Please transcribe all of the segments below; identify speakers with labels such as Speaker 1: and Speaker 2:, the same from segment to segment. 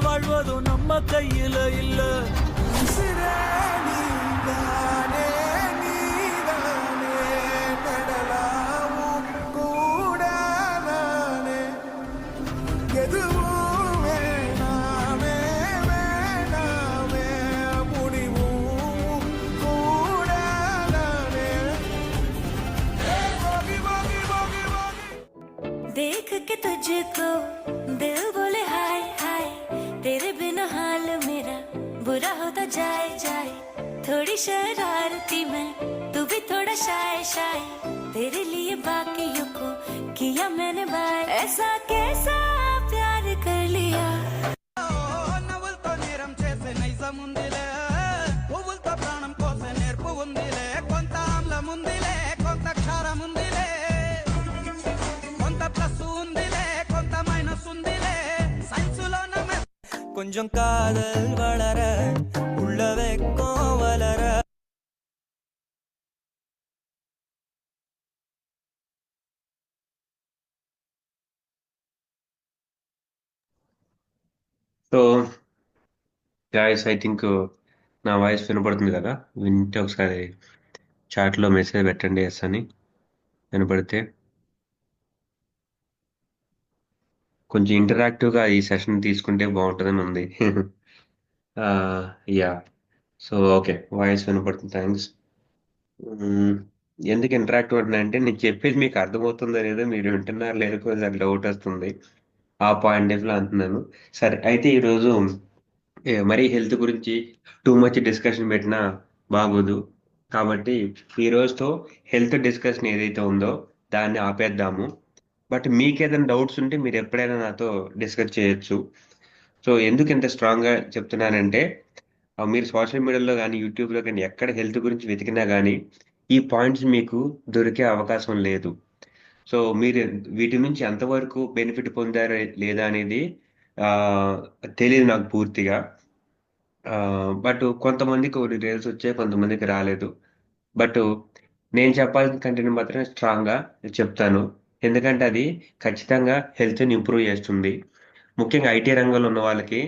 Speaker 1: வாழ்வதோ நம்ம கையில இல்ல.
Speaker 2: உசிரே நீதானே, நீதானே, நடலாவும் கூட நானே. எதுவும் வேணாமே, வேணாமே, முடிவும் கூட நானே. போகி, போகி, போகி, போகி.
Speaker 3: देख के तुझको दिल बोले हाय हाय, तेरे बिना हाल मेरा बुरा होता जाए जाए. थोड़ी शरारती मैं, तू भी थोड़ा शाय शाय, तेरे लिए बाकियों को किया मैंने बाय. ऐसा कैसा प्यार कर लिया.
Speaker 2: నవ్వులతో నేరం చేసే నైజం ఉందిలే, పువ్వులతో ప్రాణం కోసే నేర్పు ఉందిలే. కొంత ఆమ్లం ఉందిలే, కొంత క్షారం ఉందిలే, కొంత ప్లస్ ఉందిలే, కొంత మైనస్ ఉందిలే. సైన్సులో నమ్మే
Speaker 1: கொஞ்சம் காதல் வளர உள்ள வெக்கம் வளர.
Speaker 4: సో గాయస్, ఐ థింక్ నా వాయిస్ వినపడుతుంది కదా. వింటే ఒకసారి చాట్లో మెసేజ్ పెట్టండి ఎస్ అని. వినపడితే కొంచెం ఇంటరాక్టివ్గా ఈ సెషన్ తీసుకుంటే బాగుంటుందని ఉంది. యా, సో ఓకే, వాయిస్ వినపడుతుంది, థ్యాంక్స్. ఎందుకు ఇంటరాక్టివ్ అంటే నేను చెప్పేది మీకు అర్థమవుతుందో లేదో, మీరు వింటున్నారో లేదో కొంచెం డౌట్ వస్తుంది. ఆ పాయింట్ ఆఫ్ లో అంటున్నాను. సరే, అయితే ఈరోజు మరీ హెల్త్ గురించి టూ మచ్ డిస్కషన్ పెట్టినా బాగోదు. కాబట్టి ఈ రోజుతో హెల్త్ డిస్కషన్ ఏదైతే ఉందో దాన్ని ఆపేద్దాము. బట్ మీకు ఏదైనా డౌట్స్ ఉంటే మీరు ఎప్పుడైనా నాతో డిస్కస్ చేయొచ్చు. సో ఎందుకు ఇంత స్ట్రాంగ్గా చెప్తున్నానంటే, మీరు సోషల్ మీడియాలో కానీ యూట్యూబ్లో కానీ ఎక్కడ హెల్త్ గురించి వెతికినా కానీ ఈ పాయింట్స్ మీకు దొరికే అవకాశం లేదు. సో మీరు వీటి నుంచి ఎంతవరకు బెనిఫిట్ పొందారో లేదా అనేది తెలియదు నాకు పూర్తిగా. బట్ కొంతమందికి రిజల్ట్స్ వచ్చాయి, కొంతమందికి రాలేదు. బట్ నేను చెప్పాల్సిన కంటెంట్ మాత్రం స్ట్రాంగ్గా చెప్తాను, ఎందుకంటే అది ఖచ్చితంగా హెల్త్ని ఇంప్రూవ్ చేస్తుంది. ముఖ్యంగా ఐటీ రంగంలో ఉన్న వాళ్ళకి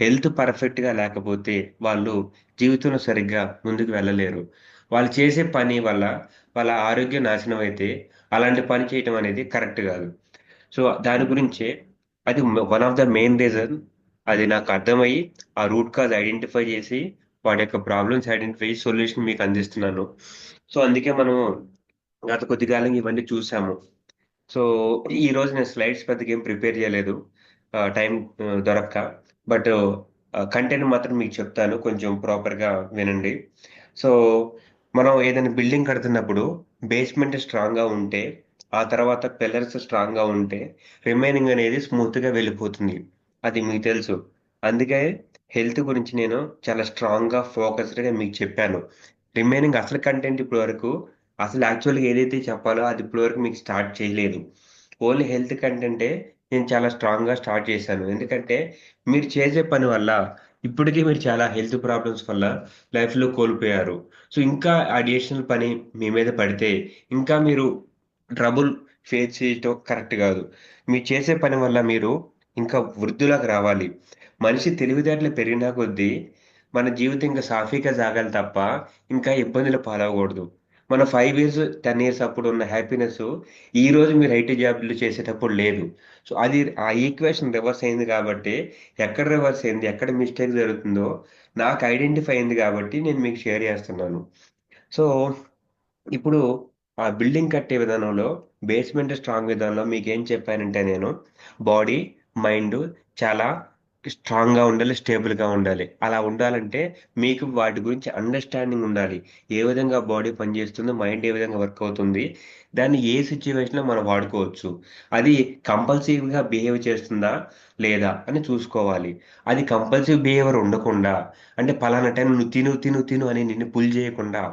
Speaker 4: హెల్త్ పర్ఫెక్ట్గా లేకపోతే వాళ్ళు జీవితంలో సరిగ్గా ముందుకు వెళ్ళలేరు. వాళ్ళు చేసే పని వల్ల వాళ్ళ ఆరోగ్యం నాశనం అయితే అలాంటి పని చేయటం అనేది కరెక్ట్ కాదు. సో దాని గురించే అది one of the main reason. అది నాకు అర్థమయ్యి ఆ రూట్ కాజ్ ఐడెంటిఫై చేసి వాటి యొక్క ప్రాబ్లమ్స్ ఐడెంటిఫై చేసి సొల్యూషన్ మీకు అందిస్తున్నాను. సో అందుకే మనం గత కొద్ది కాలం ఇవన్నీ చూసాము. సో ఈ రోజు నేను స్లైడ్స్ పెద్దగా ఏం ప్రిపేర్ చేయలేదు, టైం దొరక్క. బట్ కంటెంట్ మాత్రం మీకు చెప్తాను, కొంచెం ప్రాపర్గా వినండి. సో మనం ఏదైనా బిల్డింగ్ కడుతున్నప్పుడు బేస్మెంట్ స్ట్రాంగ్గా ఉంటే, ఆ తర్వాత పిల్లర్స్ స్ట్రాంగ్గా ఉంటే రిమైనింగ్ అనేది స్మూత్గా వెళ్ళిపోతుంది. అది మీకు తెలుసు. అందుకే హెల్త్ గురించి నేను చాలా స్ట్రాంగ్గా ఫోకస్డ్గా మీకు చెప్పాను. రిమైనింగ్ అసలు కంటెంట్ ఇప్పటి వరకు, అసలు యాక్చువల్గా ఏదైతే చెప్పాలో అది ఇప్పటి వరకు మీకు స్టార్ట్ చేయలేదు. ఓన్లీ హెల్త్ కంటెంటే నేను చాలా స్ట్రాంగ్గా స్టార్ట్ చేశాను. ఎందుకంటే మీరు చేసే పని వల్ల ఇప్పటికీ మీరు చాలా హెల్త్ ప్రాబ్లమ్స్ వల్ల లైఫ్లో కోల్పోయారు. సో ఇంకా అడిషనల్ పని మీ మీద పడితే ఇంకా మీరు ట్రబుల్ ఫేస్ చేయటం కరెక్ట్ కాదు. మీరు చేసే పని వల్ల మీరు ఇంకా వృద్ధులకు రావాలి. మనిషి తెలివితేటలు పెరిగినా కొద్దీ మన జీవితం ఇంకా సాఫీగా సాగాలి తప్ప ఇంకా ఇబ్బందులు పాలవకూడదు. మన 5 ఇయర్స్ 10 ఇయర్స్ అప్పుడు ఉన్న హ్యాపీనెస్ ఈ రోజు మీరు ఐటీ జాబ్లు చేసేటప్పుడు లేదు. సో అది ఆ ఈక్వేషన్ రివర్స్ అయింది కాబట్టి, ఎక్కడ రివర్స్ అయింది, ఎక్కడ మిస్టేక్ జరుగుతుందో నాకు ఐడెంటిఫై అయింది కాబట్టి నేను మీకు షేర్ చేస్తున్నాను. సో ఇప్పుడు ఆ బిల్డింగ్ కట్టే విధానంలో బేస్మెంట్ స్ట్రాంగ్ విధానంలో మీకు ఏం చెప్పానంటే, నేను బాడీ మైండ్ చాలా స్ట్రాంగ్గా ఉండాలి, స్టేబుల్గా ఉండాలి. అలా ఉండాలంటే మీకు వాటి గురించి అండర్స్టాండింగ్ ఉండాలి. ఏ విధంగా బాడీ పనిచేస్తుందో, మైండ్ ఏ విధంగా వర్క్ అవుతుంది, దాన్ని ఏ సిచ్యువేషన్లో మనం వాడుకోవచ్చు, అది కంపల్సివ్గా బిహేవ్ చేస్తుందా లేదా అని చూసుకోవాలి. అది కంపల్సివ్ బిహేవియర్ ఉండకుండా, అంటే పలానా టైం నువ్వు తిను తిను తిను అని నిన్ను పుల్ చేయకుండా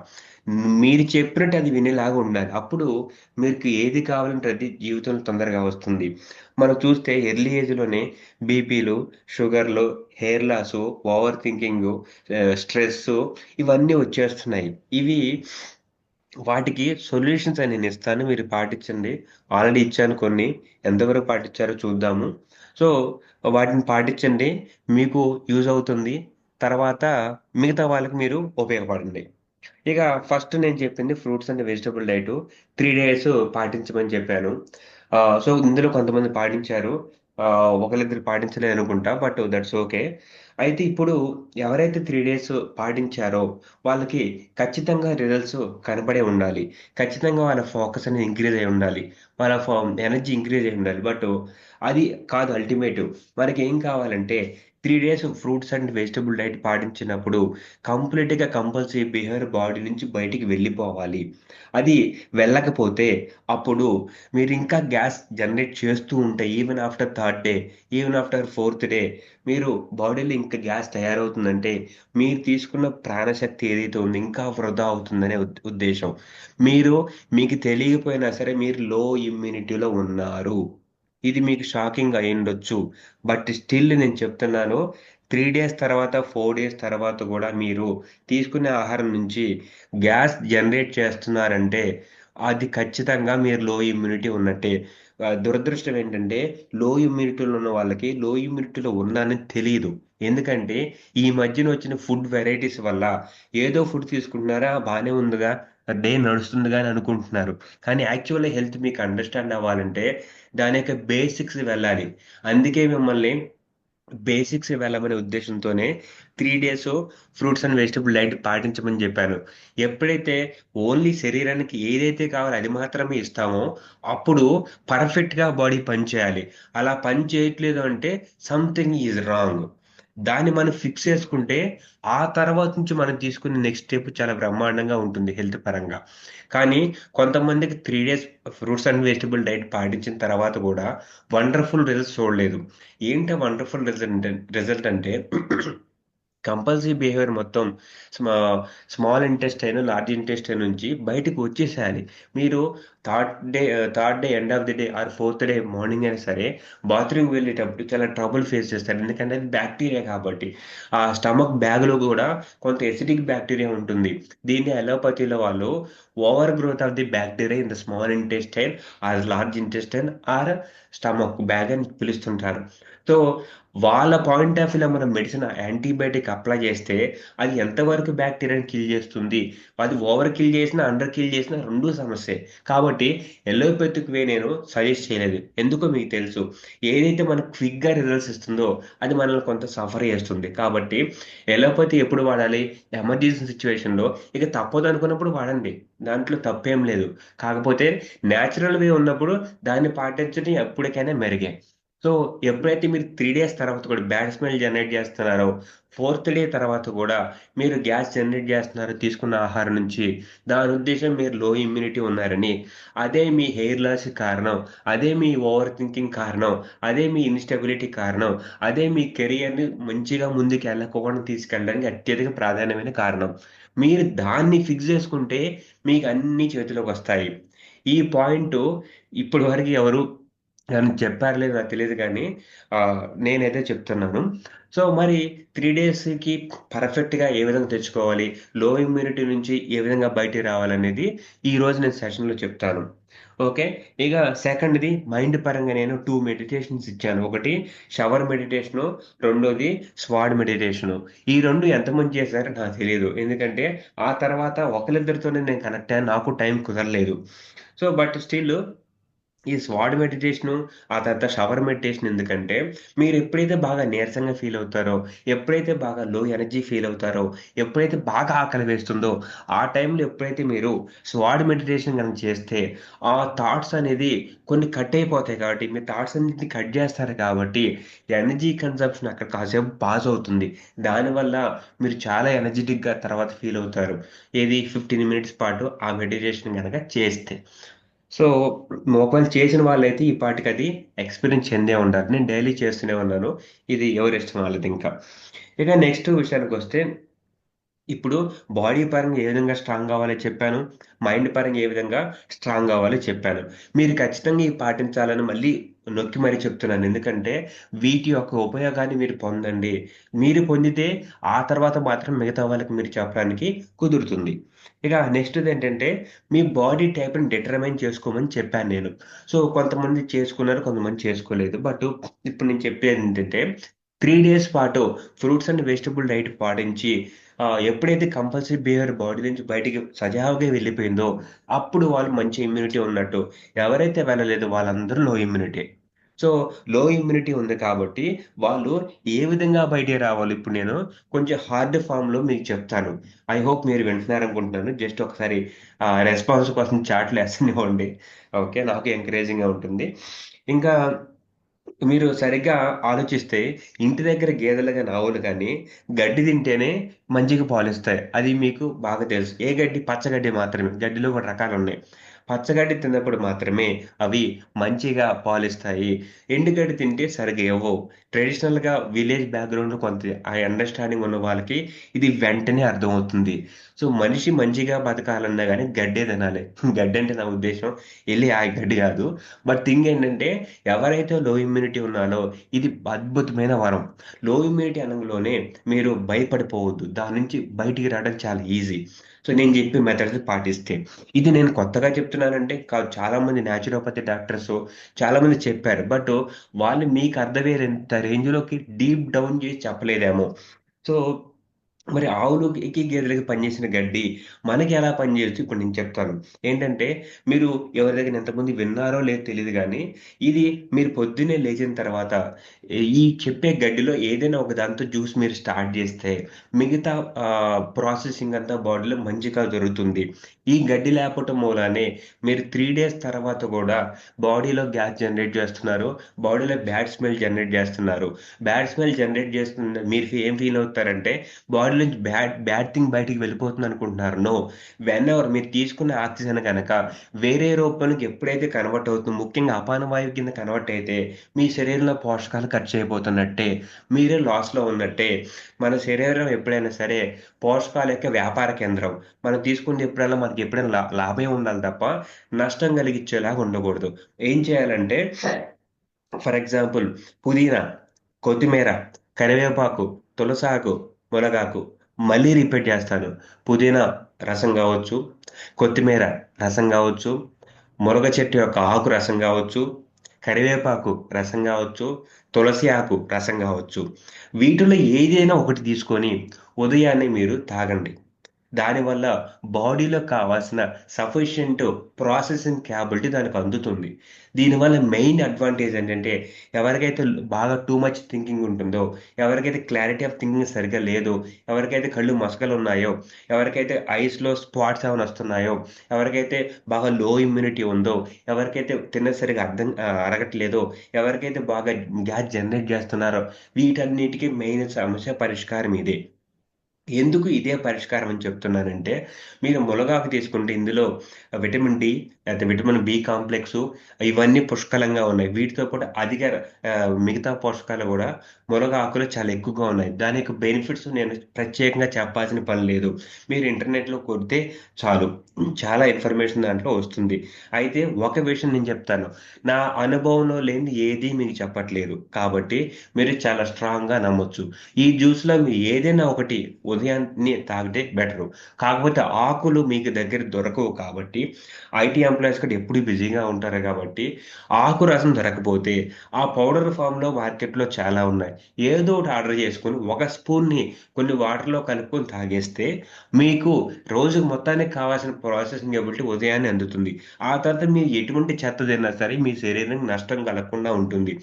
Speaker 4: మీరు చెప్పినట్టు అది వినేలాగా ఉండాలి. అప్పుడు మీకు ఏది కావాలంటే అది జీవితంలో తొందరగా వస్తుంది. మనం చూస్తే ఎర్లీ ఏజ్‌లోనే బీపీలు, షుగర్‌లు, hair loss, over thinking, stress ఇవన్నీ వచ్చేస్తున్నాయి. ఇవి వాటికి సొల్యూషన్స్ అని నేను ఇస్తాను. మీరు పాటించండి. ఆల్రెడీ ఇచ్చాను కొన్ని. ఎంతవరకు పాటించారో చూద్దాము. సో వాటిని పాటించండి. మీకు యూజ్ అవుతుంది. తర్వాత మిగతా వాళ్ళకి మీరు ఉపయోగపడండి. ఇక ఫస్ట్ నేను చెప్పింది fruits and vegetable diet 3 days పాటించమని చెప్పాను. సో ఇందులో కొంతమంది పాటించారు. ఒకళ్ళిద్దరు పాటించలేదనుకుంటా. But that's okay. అయితే ఇప్పుడు ఎవరైతే 3 డేస్ పాటించారో వాళ్ళకి ఖచ్చితంగా రిజల్ట్స్ కనబడే ఉండాలి. ఖచ్చితంగా వాళ్ళ ఫోకస్ అనేది ఇంక్రీజ్ అయ్యి ఉండాలి. వాళ్ళ ఎనర్జీ ఇంక్రీజ్ అయ్యి ఉండాలి. బట్ అది కాదు అల్టిమేట్. మనకేం కావాలంటే 3 days fruits and vegetable diet పాటించినప్పుడు కంప్లీట్‌గా కంపల్సరీ బిహేవియర్ బాడీ నుంచి బయటికి వెళ్ళిపోవాలి. అది వెళ్ళకపోతే అప్పుడు మీరింకా గ్యాస్ జనరేట్ చేస్తూ ఉంటే even after third day, even after fourth day మీరు బాడీలో ఇంకా గ్యాస్ తయారవుతుందంటే మీరు తీసుకున్న ప్రాణశక్తి ఏదైతే ఉందో ఇంకా వృధా అవుతుందనే ఉద్దేశ్యం. మీకు తెలియకపోయినా సరే మీరు లో ఇమ్యూనిటీలో ఉన్నారు. ఇది మీకు షాకింగ్ అయ్యుండొచ్చు. బట్ స్టిల్ నేను చెప్తున్నాను. 3 డేస్ తర్వాత, 4 డేస్ తర్వాత గూడా మీరు తీసుకునే ఆహారం నుంచి గ్యాస్ జనరేట్ చేస్తున్నారంటే, అది ఖచ్చితంగా మీరు లో ఇమ్యూనిటీ ఉన్నట్టే. దురదృష్టం ఏంటంటే, లో ఇమ్యూనిటీలో ఉన్న వాళ్ళకి లో ఇమ్యూనిటీలో ఉన్నానని తెలీదు. ఎందుకంటే, ఈ మధ్యన వచ్చిన ఫుడ్ వెరైటీస్ వల్ల ఏదో ఫుడ్ తీసుకుంటున్నారా బానే ఉందిగా, డే నడుస్తుందిగా అని అనుకుంటున్నారు. కానీ యాక్చువల్‌గా హెల్త్ మీకు అండర్‌స్టాండ్ అవ్వాలంటే దాని యొక్క బేసిక్స్ వెళ్ళాలి. అందుకే మిమ్మల్ని బేసిక్స్ వెళ్ళమనే ఉద్దేశంతోనే 3 days fruits and vegetable diet పాటించమని జెప్పాను. ఎప్పుడైతే ఓన్లీ శరీరానికి ఏదైతే కావాలో అది మాత్రమే ఇస్తామో, అప్పుడు పర్ఫెక్ట్‌గా బాడీ పని చేయాలి. అలా పని చేయట్లేదు అంటే సంథింగ్ ఈజ్ రాంగ్. దాన్ని మనం ఫిక్స్ చేసుకుంటే, ఆ తర్వాత నుంచి మనం తీసుకునే నెక్స్ట్ స్టెప్ చాలా బ్రహ్మాండంగా ఉంటుంది హెల్త్ పరంగా. కానీ కొంతమందికి 3 days fruits and vegetable diet పాటించిన తర్వాత గూడా వండర్‌ఫుల్ రిజల్ట్స్ చూడలేదు. ఏంటి ఆ వండర్‌ఫుల్ రిజల్ట్ అంటే కంపల్సరీ బిహేవియర్ మొత్తం స్మా స్మాల్ ఇంటెస్టైన్, లార్జ్ ఇంటెస్టైన్ నుంచి బయటకి వచ్చేసేయాలి. మీరు third day end of the day or fourth day morning అయినా సరే బాత్రూమ్‌కి వెళ్ళేటప్పుడు చాలా ట్రబుల్ ఫేస్ చేస్తారు. ఎందుకంటే అది బాక్టీరియా కాబట్టి. ఆ స్టమక్ బ్యాగ్‌లో గూడా కొంత ఎసిడిక్ బాక్టీరియా ఉంటుంది. దీన్ని అలోపతిలో వాళ్ళు over growth of the bacteria in the small intestine or large intestine or stomach bag అని పిలుస్తుంటారు. సో వాళ్ళ పాయింట్ ఆఫ్ వ్యూలో మనం మెడిసిన్ యాంటీబయాటిక్ అప్లై చేస్తే, అది ఎంతవరకు బాక్టీరియాని కిల్ చేస్తుంది? అది ఓవర్ కిల్ చేసినా, అండర్ కిల్ చేసినా 2 సమస్యే. కాబట్టి ఎలోపతిక్ వే నేను సజెస్ట్ చేయలేదు. ఎందుకో మీకు తెలుసు. ఏదైతే మనకు క్విక్‌గా రిజల్ట్స్ ఇస్తుందో, అది మనల్ని కొంత సఫర్ చేస్తుంది. కాబట్టి ఎలోపతి ఎప్పుడు వాడాలి? ఎమర్జెన్సీ సిట్యుయేషన్‌లో ఇక తప్పదనుకున్నప్పుడు వాడండి. దాంట్లో తప్పేం లేదు. కాకపోతే నేచురల్ వే ఉన్నప్పుడు దాన్ని పాటించడం ఎప్పటికైనా మెరుగే. సో, ఎప్పుడైతే మీరు 3 డేస్ తర్వాత కూడా బ్యాడ్ స్మెల్ జనరేట్ చేస్తున్నారో, ఫోర్త్ డే తర్వాత గూడా మీరు గ్యాస్ జనరేట్ చేస్తున్నారో తీసుకున్న ఆహారం నుంచి, దాని ఉద్దేశ్యం మీరు లో ఇమ్యూనిటీ ఉన్నారని, అదే మీ హెయిర్ లాస్‌కి కారణం, అదే మీ ఓవర్ థింకింగ్ కారణం, అదే మీ ఇన్‌స్టెబిలిటీ కారణం, అదే మీ కెరియర్‌ని మంచిగా ముందుకెళ్ళకోకుండా తీసుకెళ్ళడానికి అత్యధిక ప్రాధాన్యమైన కారణం. మీరు దాన్ని ఫిక్స్ చేసుకుంటే మీకు అన్నీ చేతిలోకొస్తాయి. ఈ పాయింటు ఇప్పటి వరకు ఎవరు అని చెప్పారో లేదో నాకు తెలీదు గానీ నేనైతే చెప్తున్నాను. సో, మరి 3 డేస్‌కి పర్ఫెక్ట్‌గా ఏ విధంగా తెచ్చుకోవాలి? లో ఇమ్యూనిటీ నుంచి ఏ విధంగా బయటికి రావాలనేది ఈరోజు నేను సెషన్‌లో చెప్తాను. ఓకే. ఇక సెకండ్‌ది మైండ్ పరంగా నేను 2 మెడిటేషన్స్ ఇచ్చాను. ఒకటి షవర్ మెడిటేషను, రెండోది స్వాడ్ మెడిటేషను. ఈ 2 ఎంతమంది చేశారో నాకు తెలీదు. ఎందుకంటే ఆ తర్వాత ఒకళ్ళిద్దరితోనే నేను కనెక్ట్ అయ్యాను. నాకు టైం కుదరలేదు. సో, బట్ స్టిల్ ఈ స్వాడ్ మెడిటేషను, ఆ తర్వాత షవర్ మెడిటేషన్ ఎందుకంటే, మీరెప్పుడైతే బాగా నీరసంగా ఫీల్ అవుతారో, ఎప్పుడైతే బాగా లో ఎనర్జీ ఫీల్ అవుతారో, ఎప్పుడైతే బాగా ఆకలి వేస్తుందో, ఆ టైంలో ఎప్పుడైతే మీరు స్వాడ్ మెడిటేషన్ గనుక చేస్తే, ఆ థాట్స్ అనేది కొన్ని కట్ అయిపోతాయి కాబట్టి, మీ థాట్స్ అన్నిటిని కట్ జేస్తారు కాబట్టి, ఎనర్జీ కన్జంప్షన్ అక్కడ కాసేపు పాజ్ అవుతుంది. దానివల్ల మీరు చాలా ఎనర్జిటిక్‌గా తర్వాత ఫీల్ అవుతారు. ఏది 15 మినిట్స్ పాటు ఆ మెడిటేషన్ గనక చేస్తే. సో, ఒకవేళ చేసిన వాళ్ళైతే ఈ పాటికది ఎక్స్‌పీరియన్స్ చెందే ఉంటారు. నేను డైలీ చేస్తూనే ఉన్నాను. ఇది ఎవరిష్టం వాళ్ళదింకా. ఇక నెక్స్ట్ విషయానికొస్తే, ఇప్పుడు బాడీ పరంగా ఏ విధంగా స్ట్రాంగ్ అవ్వాలో చెప్పాను. మైండ్ పరంగా ఏ విధంగా స్ట్రాంగ్ అవ్వాలో చెప్పాను. మీరు ఖచ్చితంగా ఇవి పాటించాలని మళ్ళీ నొక్కి మరీ చెప్తున్నాను. ఎందుకంటే వీటి యొక్క ఉపయోగాన్ని మీరు పొందండి. మీరు పొందితే ఆ తర్వాత మాత్రం మిగతా వాళ్ళకి మీరు చెప్పడానికి కుదురుతుంది. ఇక నెక్స్ట్‌దేంటంటే మీ బాడీ టైప్‌ని డిటర్మైన్ చేసుకోమని చెప్పాను నేను. సో, కొంతమంది చేసుకున్నారు, కొంతమంది చేసుకోలేదు. ఇప్పుడు నేను చెప్పేదేంటంటే 3 డేస్ పాటు ఫ్రూట్స్ అండ్ వెజిటబుల్ డైట్ పాటించి ఎప్పుడైతే కంపల్సరీ బిహేవియర్ బాడీ నుంచి బయటికి సజావుగా వెళ్ళిపోయిందో, అప్పుడు వాళ్ళు మంచి ఇమ్యూనిటీ ఉన్నట్టు. ఎవరైతే వెళ్ళలేదో వాళ్ళందరూ లో ఇమ్యూనిటీ. సో, లో ఇమ్యూనిటీ ఉంది కాబట్టి, వాళ్ళు ఏ విధంగా బయటికి రావాలో ఇప్పుడు నేను కొంచెం హార్డ్ ఫార్మ్‌లో మీకు చెప్తాను. ఐ హోప్ మీరు వింటున్నారనుకుంటున్నాను. జస్ట్ ఒకసారి రెస్పాన్స్ కోసం చాట్‌లో ఎసనివ్వండి. ఓకే. నాకు ఎంకరేజింగ్‌గా ఉంటుంది. ఇంకా మీరు సరిగ్గా ఆలోచిస్తే ఇంటి దగ్గర గేదెలు గాని, ఆవులు గాని గడ్డి తింటేనే మంచిగా పాలిస్తాయి. అది మీకు బాగా తెలుసు. ఏ గడ్డి? పచ్చగడ్డి మాత్రమే. గడ్డిలో కూడా రకాలున్నాయి. పచ్చగడ్డి తిన్నప్పుడు మాత్రమే అవి మంచిగా పాలిస్తాయి. ఎండుగడ్డి తింటే సరిగ్గా ఇవ్వవు. ట్రెడిషనల్‌గా విలేజ్ బ్యాక్‌గ్రౌండ్‌లో కొంత ఆ అండర్‌స్టాండింగ్ ఉన్న వాళ్ళకి ఇది వెంటనే అర్థమవుతుంది. సో, మనిషి మంచిగా బతకాలన్నా గాని గడ్డే తినాలి. గడ్డంటే నా ఉద్దేశ్యం ఎళ్లి ఆ గడ్డి గాదు. థింగ్ ఏంటంటే ఎవరైతే లో ఇమ్యూనిటీ ఉన్నారో ఇది అద్భుతమైన వరం. లో ఇమ్యూనిటీ అనంలోనే మీరు భయపడిపోవద్దు. దాని నుంచి బయటికి రావడం చాలా ఈజీ. సో, నేను చెప్పే మెథడ్స్ పాటిస్తే. ఇది నేను కొత్తగా చెప్తున్నానంటే కాదు. చాలామంది న్యాచురోపతి డాక్టర్సు చాలామంది చెప్పారు. వాళ్ళు మీకు అర్థమయ్యేంత రేంజ్‌లోకి డీప్ డౌన్ చేసి చెప్పలేదేమో. సో, మరి ఆవులుకి, గేదెలకి పనిచేసిన గడ్డి మనకి ఎలా పనిచేయొచ్చు ఇప్పుడు నేను చెప్తాను. ఏంటంటే మీరు ఎవరి దగ్గర ఎంతమంది విన్నారో లేదో తెలీదు గానీ, ఇది మీరు పొద్దున్నే లేచిన తర్వాత ఈ చెప్పే గడ్డిలో ఏదైనా ఒక దాంతో జ్యూస్ మీరు స్టార్ట్ జేస్తే మిగతా ప్రాసెసింగ్ అంతా బాడీలో మంచిగా జరుగుతుంది. ఈ గడ్డి లేకపోవటం మూలానే మీరు 3 డేస్ తర్వాత గూడా బాడీలో గ్యాస్ జనరేట్ చేస్తున్నారు. బాడీలో బ్యాడ్ స్మెల్ జనరేట్ జేస్తున్నారు. బ్యాడ్ స్మెల్ జనరేట్ చేస్తున్న మీరు ఏం ఫీల్ అవుతారంటే బాడీ నుంచి బ్యాడ్ బ్యాడ్ థింగ్ బయటికి వెళ్ళిపోతుందనుకుంటున్నారు. నో. వెనెవర్ మీరు తీసుకున్న ఆక్సిజన్ గనక వేరే రూపంలోకి ఎప్పుడైతే కన్వర్ట్ అవుతుందో, ముఖ్యంగా అపాన వాయువు కింద కన్వర్ట్ అయితే, మీ శరీరంలో పోషకాలు ఖర్చయిపోతున్నట్టే. మీరే లాస్‌లో ఉన్నట్టే. మన శరీరం ఎప్పుడైనా సరే పోషకాల యొక్క వ్యాపార కేంద్రం. మనం తీసుకునేది ఎప్పుడైనా మనకి ఎప్పుడైనా లాభమే ఉండాలి తప్ప, నష్టం కలిగించేలాగా ఉండకూడదు. ఏం చేయాలంటే ఫర్ ఎగ్జాంపుల్ పుదీనా, కొత్తిమీర, కరివేపాకు, తులసాకు, మునగాకు. మళ్ళీ రిపీట్ చేస్తాను. పుదీనా రసం గావచ్చు, కొత్తిమీర రసం గావచ్చు, మునగ చెట్టు యొక్క ఆకు రసం గావచ్చు, కరివేపాకు రసం గావచ్చు, తులసి ఆకు రసం గావచ్చు. వీటిలో ఏదైనా ఒకటి తీసుకొని ఉదయాన్నే మీరు తాగండి. దానివల్ల బాడీలో కావాల్సిన సఫిషియంట్ ప్రాసెసింగ్ క్యాపబిలిటీ దానికి అందుతుంది. దీనివల్ల మెయిన్ అడ్వాంటేజ్ ఏంటంటే, ఎవరికైతే బాగా టూ మచ్ థింకింగ్ ఉంటుందో, ఎవరికైతే క్లారిటీ ఆఫ్ థింకింగ్ సరిగ్గా లేదో, ఎవరికైతే కళ్ళు మసకలున్నాయో, ఎవరికైతే ఐస్‌లో స్పాట్స్ ఏమైనా వస్తున్నాయో, ఎవరికైతే బాగా లో ఇమ్యూనిటీ ఉందో, ఎవరికైతే తిన్నది సరిగ్గా అరగట్లేదో, ఎవరికైతే బాగా గ్యాస్ జనరేట్ చేస్తున్నారో, వీటన్నిటికి మెయిన్ సమస్య పరిష్కారం ఇదే. ఎందుకు ఇదే పరిష్కారం అని చెప్తున్నానంటే, మీరు మునగాకు తీసుకుంటే ఇందులో విటమిన్ డి, లేతే విటమిన్ బి కాంప్లెక్సు ఇవన్నీ పుష్కలంగా ఉన్నాయి. వీటితో పాటు మిగతా పోషకాలు గూడా మునగాకులో చాలా ఎక్కువగా ఉన్నాయి. దాని యొక్క బెనిఫిట్స్ నేను ప్రత్యేకంగా చెప్పాల్సిన పని లేదు. మీరు ఇంటర్నెట్‌లో కొడితే చాలు. చాలా ఇన్ఫర్మేషన్ దాంట్లో వస్తుంది. అయితే ఒక విషయం నేను చెప్తాను. నా అనుభవంలో లేనిది ఏది మీకు చెప్పట్లేదు. కాబట్టి మీరు చాలా స్ట్రాంగ్‌గా నమ్మొచ్చు. ఈ జ్యూస్‌లో మీరు ఏదైనా ఒకటి ఉదయాన్నే తాగితే బెటరు. కాకపోతే ఆకులు మీకు దగ్గర దొరకవు కాబట్టి, ఐటీ ఎంప్లాయీస్ కూడా ఎప్పుడు బిజీగా ఉంటారు కాబట్టి, ఆకు రసం దొరకకపోతే, ఆ పౌడర్ ఫార్మ్‌లో మార్కెట్‌లో చాలా ఉన్నాయి. ఏదో ఒకటి ఆర్డర్ చేసుకొని, ఒక స్పూన్‌ని కొన్ని వాటర్‌లో కలుపుకొని తాగేస్తే, మీకు రోజుకి మొత్తానికి కావాల్సిన ప్రాసెసింగ్ ఎబిలిటీ ఉదయాన్నే అందుతుంది. ఆ తర్వాత మీరు ఎటువంటి చెత్త తిన్నా సరే, మీ శరీరానికి నష్టం కలగకుండా ఉంటుంది.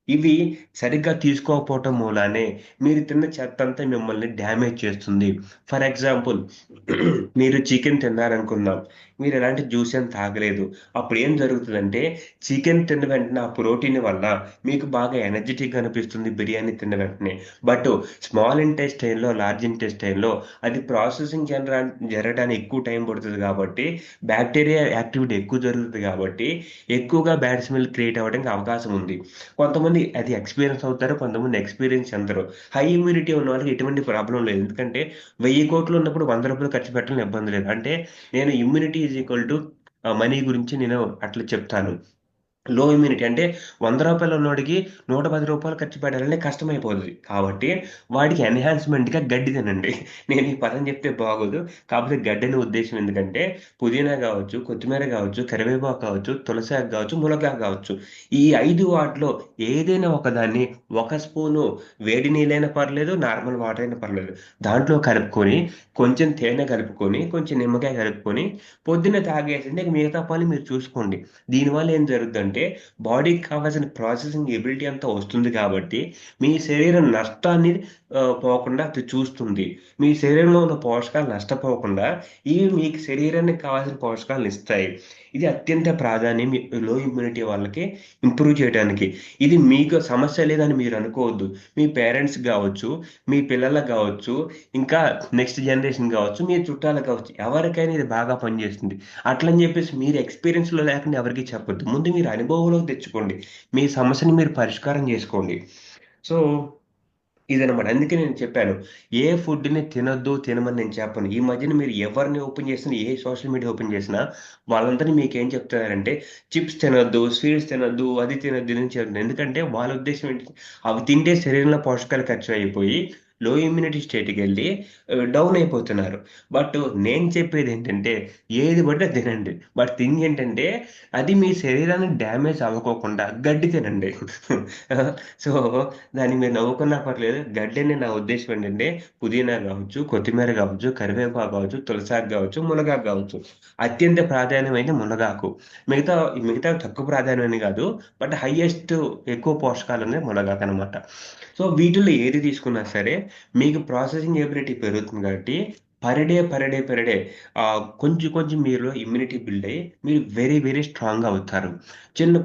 Speaker 4: ఇవి సరిగ్గా తీసుకోకపోవటం మూలానే మీరు తిన్న చెత్తంతా మిమ్మల్ని డ్యామేజ్ చేస్తుంది. ఫర్ ఎగ్జాంపుల్ మీరు చికెన్ తిన్నారనుకుందాం. మీరు ఎలాంటి జ్యూస్ ఏం తాగలేదు. అప్పుడేం జరుగుతదంటే చికెన్ తిన్న వెంటనే ఆ ప్రోటీన్ వల్ల మీకు బాగా ఎనర్జిటిక్‌గా అనిపిస్తుంది బిర్యానీ తిన్న వెంటనే. బట్ స్మాల్ ఇంటెస్టైన్‌లో, లార్జ్ ఇంటెస్టైన్‌లో అది ప్రాసెసింగ్ జరగడానికి ఎక్కువ టైం పడుతది కాబట్టి, బాక్టీరియా యాక్టివిటీ ఎక్కువ జరుగుతది కాబట్టి, ఎక్కువగా బ్యాడ్ స్మెల్ క్రియేట్ అవ్వడానికి అవకాశం ఉంది. కొంతమంది అది ఎక్స్‌పీరియన్స్ అవుతారు. కొంతమంది ఎక్స్‌పీరియన్స్ చెందరు. హై ఇమ్యూనిటీ ఉన్న వాళ్ళకి ఎటువంటి ప్రాబ్లమ్ లేదు. ఎందుకంటే 1000,00,00,000 ఉన్నప్పుడు రూ. 100 ఖర్చు పెట్టడంలో ఇబ్బంది లేదు. అంటే నేను immunity is equal to money గురించి నేను అట్లా చెప్తాను. లో ఇమ్యూనిటీ అంటే రూ. 100 ఉన్నోడికి రూ. 110 ఖర్చు పెట్టాలంటే కష్టమైపోతుంది. కాబట్టి వాడికి ఎన్హాన్స్‌మెంట్‌గా గడ్డి తినండి. నేను ఈ పదం చెప్తే బాగోదు. కాకపోతే గడ్డని ఉద్దేశ్యం ఎందుకంటే పుదీనా గావచ్చు, కొత్తిమీర గావచ్చు, కరివేపాకు కావచ్చు, తులసాకు గావచ్చు, ములగాకు గావచ్చు. ఈ 5 వాటిలో ఏదైనా ఒకదాన్ని ఒక స్పూను వేడి నీళ్ళైనా పర్లేదు, నార్మల్ వాటర్ అయినా పర్లేదు. దాంట్లో కలుపుకొని, కొంచెం తేనె కలుపుకొని, కొంచెం నిమ్మకాయ కలుపుకొని పొద్దున్నే తాగేసింటే ఇక మిగతా పని మీరు చూసుకోండి. దీనివల్ల ఏం జరుగుద్దంటే బాడీకి కావాల్సిన ప్రాసెసింగ్ ఎబిలిటీ అంతా వస్తుంది కాబట్టి, మీ శరీరం నష్టాన్ని పోకుండా అది చూస్తుంది. మీ శరీరంలో ఉన్న పోషకాలు నష్టపోకుండా, ఇవి మీకు శరీరానికి కావాల్సిన పోషకాలను ఇస్తాయి. ఇది అత్యంత ప్రాధాన్యం ఈ లో ఇమ్యూనిటీ వాళ్ళకి ఇంప్రూవ్ చేయడానికి. ఇది మీకు సమస్య లేదని మీరు అనుకోవద్దు. మీ పేరెంట్స్‌కి గావచ్చు, మీ పిల్లలకు గావచ్చు, ఇంకా నెక్స్ట్ జనరేషన్ గావచ్చు, మీ చుట్టాలకు కావచ్చు, ఎవరికైనా ఇది బాగా పనిచేస్తుంది. అట్లని జెప్పేసి మీరు ఎక్స్‌పీరియన్స్‌లో లేకుండా ఎవరికీ చెప్పొద్దు. ముందు మీరు అనుభవంలోకి తెచ్చుకోండి. మీ సమస్యని మీరు పరిష్కారం జేసుకోండి. సో, ఇదనమాట. అందుకే నేను చెప్పాను. ఏ ఫుడ్‌ని తినొద్దు, తినమని నేను చెప్పను. ఈ మధ్యన మీరు ఎవరిని ఓపెన్ చేసినా, ఏ సోషల్ మీడియా ఓపెన్ చేసినా, వాళ్ళందరూ మీకేం చెప్తున్నారంటే, చిప్స్ తినొద్దు, స్వీట్స్ తినొద్దు, అది తినొద్దు, ఇది చెప్తున్నారు. ఎందుకంటే వాళ్ళ ఉద్దేశ్యం ఏంటి? అవి తింటే శరీరంలో పోషకాలు ఖర్చయిపోయి, లో ఇమ్యూనిటీ స్టేట్‌కెళ్ళి డౌన్ అయిపోతున్నారు. బట్ నేను చెప్పేదేంటంటే, ఏది పడితే అది తినండి. బట్ థింగ్ ఏంటంటే, అది మీ శరీరానికి డ్యామేజ్ అవ్వకోకుండా గడ్డి తినండి. సో దానికి మీరు నవ్వుకున్నా పర్లేదు. గడ్డని నా ఉద్దేశ్యం ఏంటంటే, పుదీనా గావచ్చు, కొత్తిమీర గావచ్చు, కరివేపాకు గావచ్చు, తులసాకు గావచ్చు, మునగాకు గావచ్చు. అత్యంత ప్రాధాన్యమైంది మునగాకు. మిగతావి తక్కువ ప్రాధాన్యమని గాదు. బట్ హైయెస్ట్ ఎక్కువ పోషకాలున్నయి మునగాకనమాట. సో, వీటిల్లో ఏది తీసుకున్నా సరే, మీకు ప్రాసెసింగ్ ఎబిలిటీ పెరుగుతుంది గాబట్టి, పర్ డే కొంచెం కొంచెం మీలో ఇమ్యూనిటీ బిల్డ్ అయ్యి, మీరు వెరీ వెరీ స్ట్రాంగ్‌గా అవుతారు.